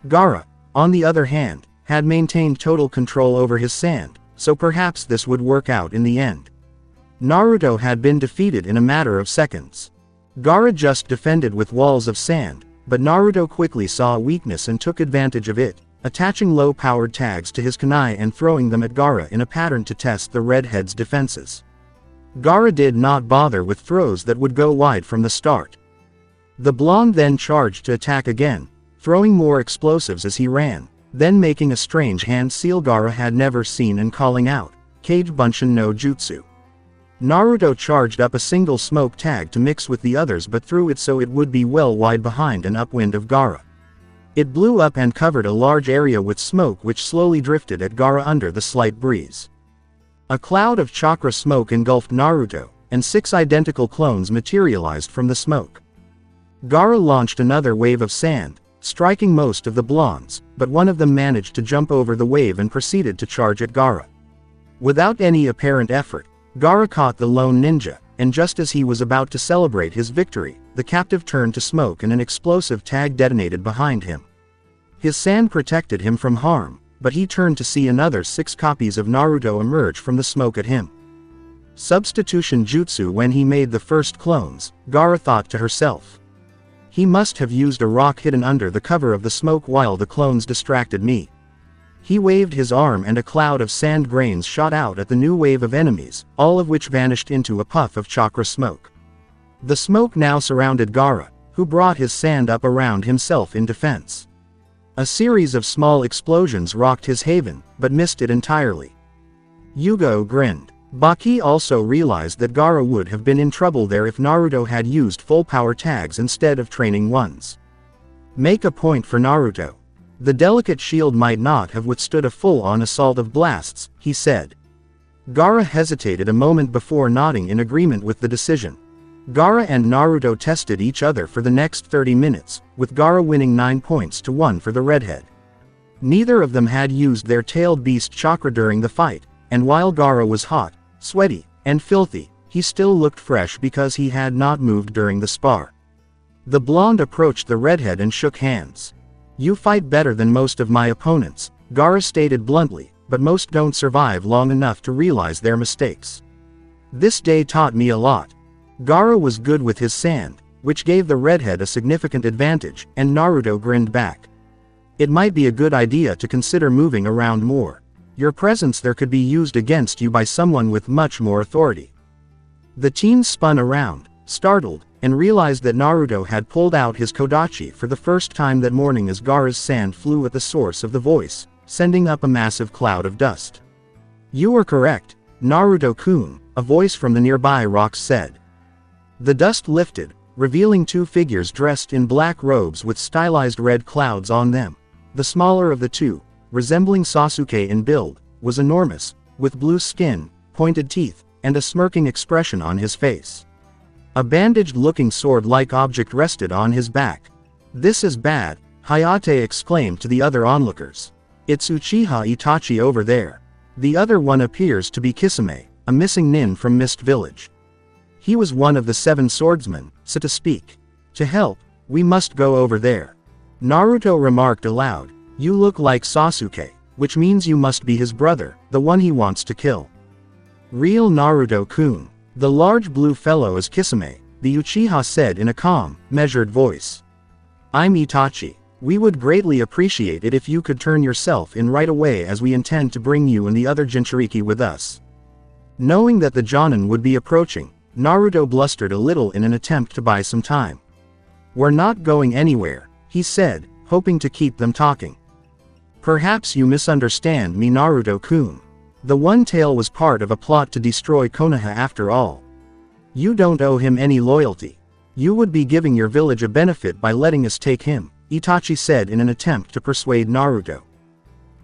Gaara, on the other hand, had maintained total control over his sand, so perhaps this would work out in the end. Naruto had been defeated in a matter of seconds. Gaara just defended with walls of sand, but Naruto quickly saw a weakness and took advantage of it, attaching low-powered tags to his kunai and throwing them at Gaara in a pattern to test the redhead's defenses. Gaara did not bother with throws that would go wide from the start. The blonde then charged to attack again, throwing more explosives as he ran, then making a strange hand seal Gaara had never seen and calling out, "Kage Bunshin no Jutsu." Naruto charged up a single smoke tag to mix with the others but threw it so it would be well wide behind and upwind of Gaara. It blew up and covered a large area with smoke which slowly drifted at Gaara under the slight breeze. A cloud of chakra smoke engulfed Naruto, and 6 identical clones materialized from the smoke. Gaara launched another wave of sand, striking most of the blondes, but one of them managed to jump over the wave and proceeded to charge at Gaara. Without any apparent effort, Gaara caught the lone ninja, and just as he was about to celebrate his victory, the captive turned to smoke and an explosive tag detonated behind him. His sand protected him from harm, but he turned to see another 6 copies of Naruto emerge from the smoke at him. Substitution jutsu. When he made the first clones, Gaara thought to herself. He must have used a rock hidden under the cover of the smoke while the clones distracted me. He waved his arm and a cloud of sand grains shot out at the new wave of enemies, all of which vanished into a puff of chakra smoke. The smoke now surrounded Gaara, who brought his sand up around himself in defense. A series of small explosions rocked his haven, but missed it entirely. Yugo grinned. Baki also realized that Gaara would have been in trouble there if Naruto had used full power tags instead of training ones. Make a point for Naruto. The delicate shield might not have withstood a full-on assault of blasts, he said. Gaara hesitated a moment before nodding in agreement with the decision. Gaara and Naruto tested each other for the next 30 minutes, with Gaara winning 9 points to 1 for the redhead. Neither of them had used their tailed beast chakra during the fight, and while Gaara was hot, sweaty, and filthy, he still looked fresh because he had not moved during the spar. The blonde approached the redhead and shook hands. "You fight better than most of my opponents," Gaara stated bluntly, "but most don't survive long enough to realize their mistakes. This day taught me a lot." Gaara was good with his sand, which gave the redhead a significant advantage, and Naruto grinned back. "It might be a good idea to consider moving around more. Your presence there could be used against you by someone with much more authority." The teen spun around, startled, and realized that Naruto had pulled out his kodachi for the first time that morning as Gaara's sand flew at the source of the voice, sending up a massive cloud of dust. "You were correct, Naruto-kun," a voice from the nearby rocks said. The dust lifted, revealing 2 figures dressed in black robes with stylized red clouds on them. The smaller of the 2, resembling Sasuke in build, was enormous, with blue skin, pointed teeth, and a smirking expression on his face. A bandaged-looking sword-like object rested on his back. "This is bad," Hayate exclaimed to the other onlookers. "It's Uchiha Itachi over there. The other one appears to be Kisame, a missing nin from Mist Village. He was one of the 7 swordsmen, so to speak. To help, we must go over there." Naruto remarked aloud, "You look like Sasuke, which means you must be his brother, the one he wants to kill." "Real Naruto-kun. The large blue fellow is Kisame," the Uchiha said in a calm, measured voice. "I'm Itachi. We would greatly appreciate it if you could turn yourself in right away as we intend to bring you and the other Jinchuriki with us." Knowing that the Jonin would be approaching, Naruto blustered a little in an attempt to buy some time. "We're not going anywhere," he said, hoping to keep them talking. "Perhaps you misunderstand me, Naruto-kun. The One Tail was part of a plot to destroy Konoha after all. You don't owe him any loyalty. You would be giving your village a benefit by letting us take him," Itachi said in an attempt to persuade Naruto.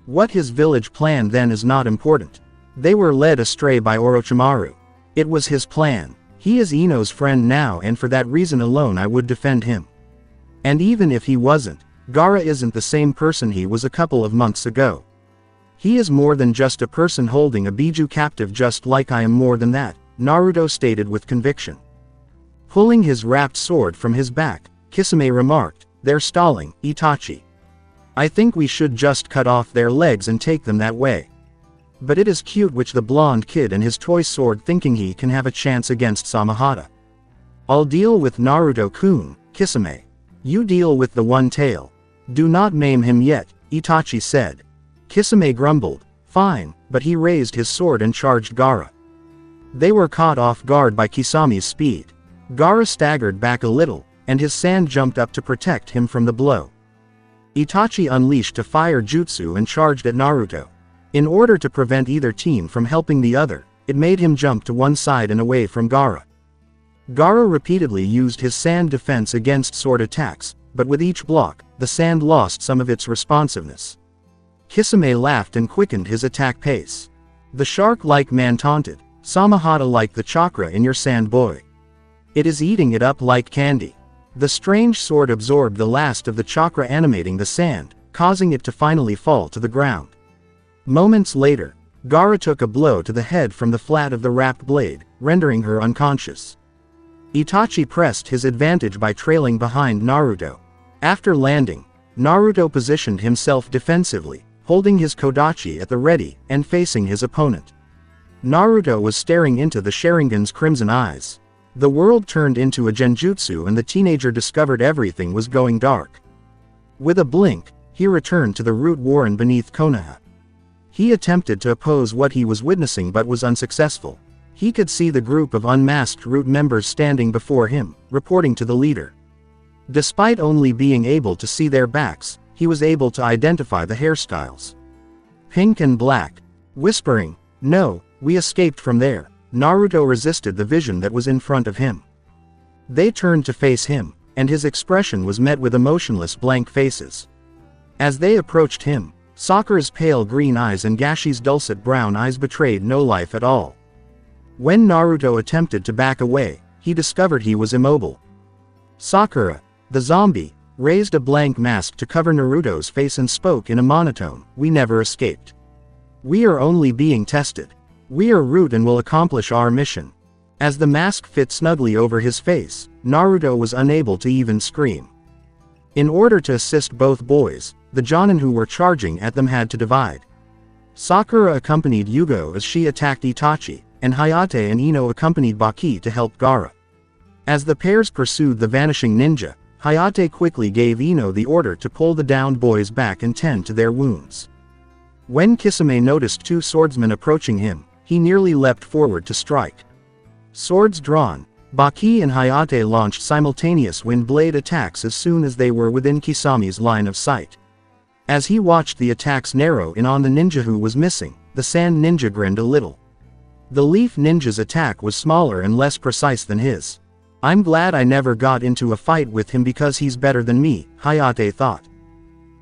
What his village planned then is not important. They were led astray by Orochimaru. It was his plan. He is Ino's friend now, and for that reason alone I would defend him. And even if he wasn't, Gaara isn't the same person he was a couple of months ago. He is more than just a person holding a Biju captive, just like I am more than that, Naruto stated with conviction. Pulling his wrapped sword from his back, Kisame remarked, "They're stalling, Itachi. I think we should just cut off their legs and take them that way." But it is cute, which the blonde kid and his toy sword, thinking he can have a chance against Samahata. "I'll deal with Naruto-kun, Kisame. You deal with the One Tail. Do not maim him yet," Itachi said. Kisame grumbled, "Fine," but he raised his sword and charged Gaara. They were caught off guard by Kisame's speed. Gaara staggered back a little, and his sand jumped up to protect him from the blow. Itachi unleashed a fire jutsu and charged at Naruto. In order to prevent either team from helping the other, it made him jump to one side and away from Gaara. Gaara repeatedly used his sand defense against sword attacks, but with each block, the sand lost some of its responsiveness. Kisame laughed and quickened his attack pace. The shark-like man taunted, "Samahata like the chakra in your sand, boy. It is eating it up like candy." The strange sword absorbed the last of the chakra, animating the sand, causing it to finally fall to the ground. Moments later, Gaara took a blow to the head from the flat of the wrapped blade, rendering her unconscious. Itachi pressed his advantage by trailing behind Naruto. After landing, Naruto positioned himself defensively, holding his Kodachi at the ready, and facing his opponent. Naruto was staring into the Sharingan's crimson eyes. The world turned into a genjutsu and the teenager discovered everything was going dark. With a blink, he returned to the root warren beneath Konoha. He attempted to oppose what he was witnessing but was unsuccessful. He could see the group of unmasked root members standing before him, reporting to the leader. Despite only being able to see their backs, he was able to identify the hairstyles. Pink and black. Whispering, "No, we escaped from there," Naruto resisted the vision that was in front of him. They turned to face him, and his expression was met with emotionless blank faces. As they approached him, Sakura's pale green eyes and Gashi's dulcet brown eyes betrayed no life at all. When Naruto attempted to back away, he discovered he was immobile. Sakura, the zombie, raised a blank mask to cover Naruto's face and spoke in a monotone, "We never escaped. We are only being tested. We are root and will accomplish our mission." As the mask fit snugly over his face, Naruto was unable to even scream. In order to assist both boys, the Jonin who were charging at them had to divide. Sakura accompanied Yugo as she attacked Itachi, and Hayate and Ino accompanied Baki to help Gaara. As the pairs pursued the vanishing ninja, Hayate quickly gave Ino the order to pull the downed boys back and tend to their wounds. When Kisame noticed two swordsmen approaching him, he nearly leapt forward to strike. Swords drawn, Baki and Hayate launched simultaneous wind blade attacks as soon as they were within Kisame's line of sight. As he watched the attacks narrow in on the ninja who was missing, the sand ninja grinned a little. The leaf ninja's attack was smaller and less precise than his. "I'm glad I never got into a fight with him because he's better than me," Hayate thought.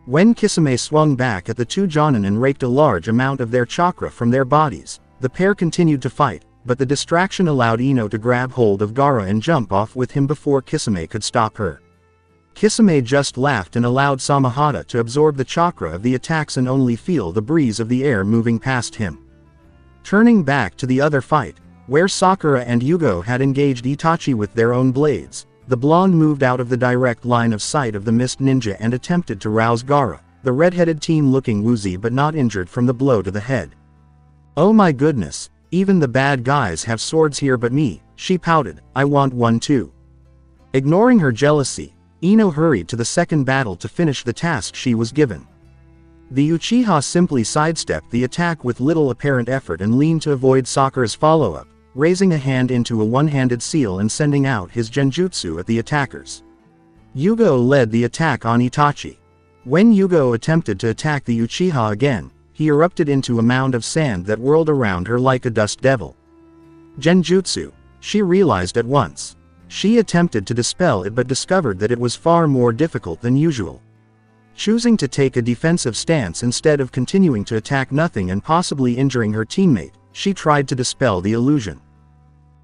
When Kisame swung back at the two Jonin and raked a large amount of their chakra from their bodies, the pair continued to fight, but the distraction allowed Ino to grab hold of Gaara and jump off with him before Kisame could stop her. Kisame just laughed and allowed Samahata to absorb the chakra of the attacks and only feel the breeze of the air moving past him. Turning back to the other fight, where Sakura and Yugo had engaged Itachi with their own blades, the blonde moved out of the direct line of sight of the mist ninja and attempted to rouse Gaara, the red-headed teen looking woozy but not injured from the blow to the head. "Oh my goodness, even the bad guys have swords here but me," she pouted, "I want one too." Ignoring her jealousy, Ino hurried to the second battle to finish the task she was given. The Uchiha simply sidestepped the attack with little apparent effort and leaned to avoid Sakura's follow-up, raising a hand into a one-handed seal and sending out his genjutsu at the attackers. Yugo led the attack on Itachi. When Yugo attempted to attack the Uchiha again, he erupted into a mound of sand that whirled around her like a dust devil. Genjutsu, she realized at once. She attempted to dispel it but discovered that it was far more difficult than usual. Choosing to take a defensive stance instead of continuing to attack nothing and possibly injuring her teammate, she tried to dispel the illusion.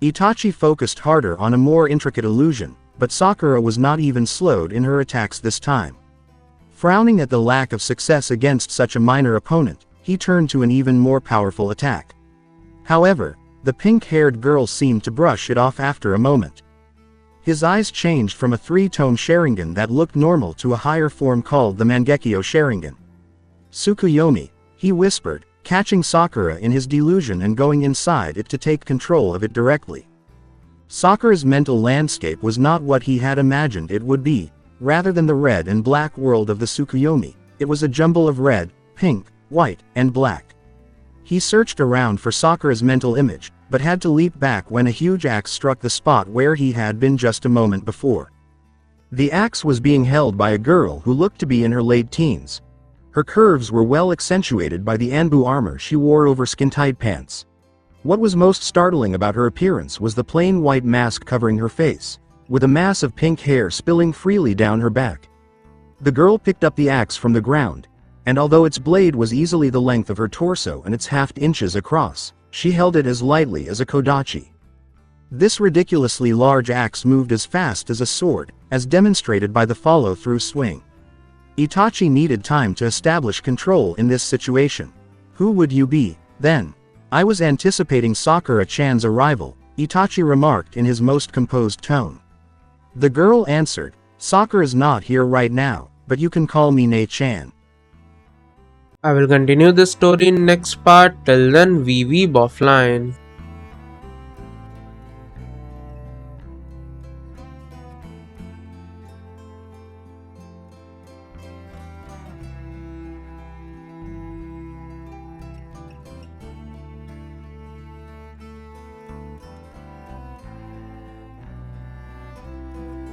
Itachi focused harder on a more intricate illusion, but Sakura was not even slowed in her attacks this time. Frowning at the lack of success against such a minor opponent, he turned to an even more powerful attack. However, the pink-haired girl seemed to brush it off after a moment. His eyes changed from a three-tone Sharingan that looked normal to a higher form called the Mangekyo Sharingan. Tsukuyomi, he whispered, catching Sakura in his delusion and going inside it to take control of it directly. Sakura's mental landscape was not what he had imagined it would be. Rather than the red and black world of the Tsukuyomi, it was a jumble of red, pink, white, and black. He searched around for Sakura's mental image, but had to leap back when a huge axe struck the spot where he had been just a moment before. The axe was being held by a girl who looked to be in her late teens. Her curves were well accentuated by the Anbu armor she wore over skin-tight pants. What was most startling about her appearance was the plain white mask covering her face, with a mass of pink hair spilling freely down her back. The girl picked up the axe from the ground, and although its blade was easily the length of her torso and its half inches across, she held it as lightly as a kodachi. This ridiculously large axe moved as fast as a sword, as demonstrated by the follow-through swing. Itachi needed time to establish control in this situation. Who would you be, then? I was anticipating Sakura-chan's arrival, Itachi remarked in his most composed tone. The girl answered, Sakura's not here right now, but you can call me Nei-chan. I will continue this story in next part. Till then, we weeb offline.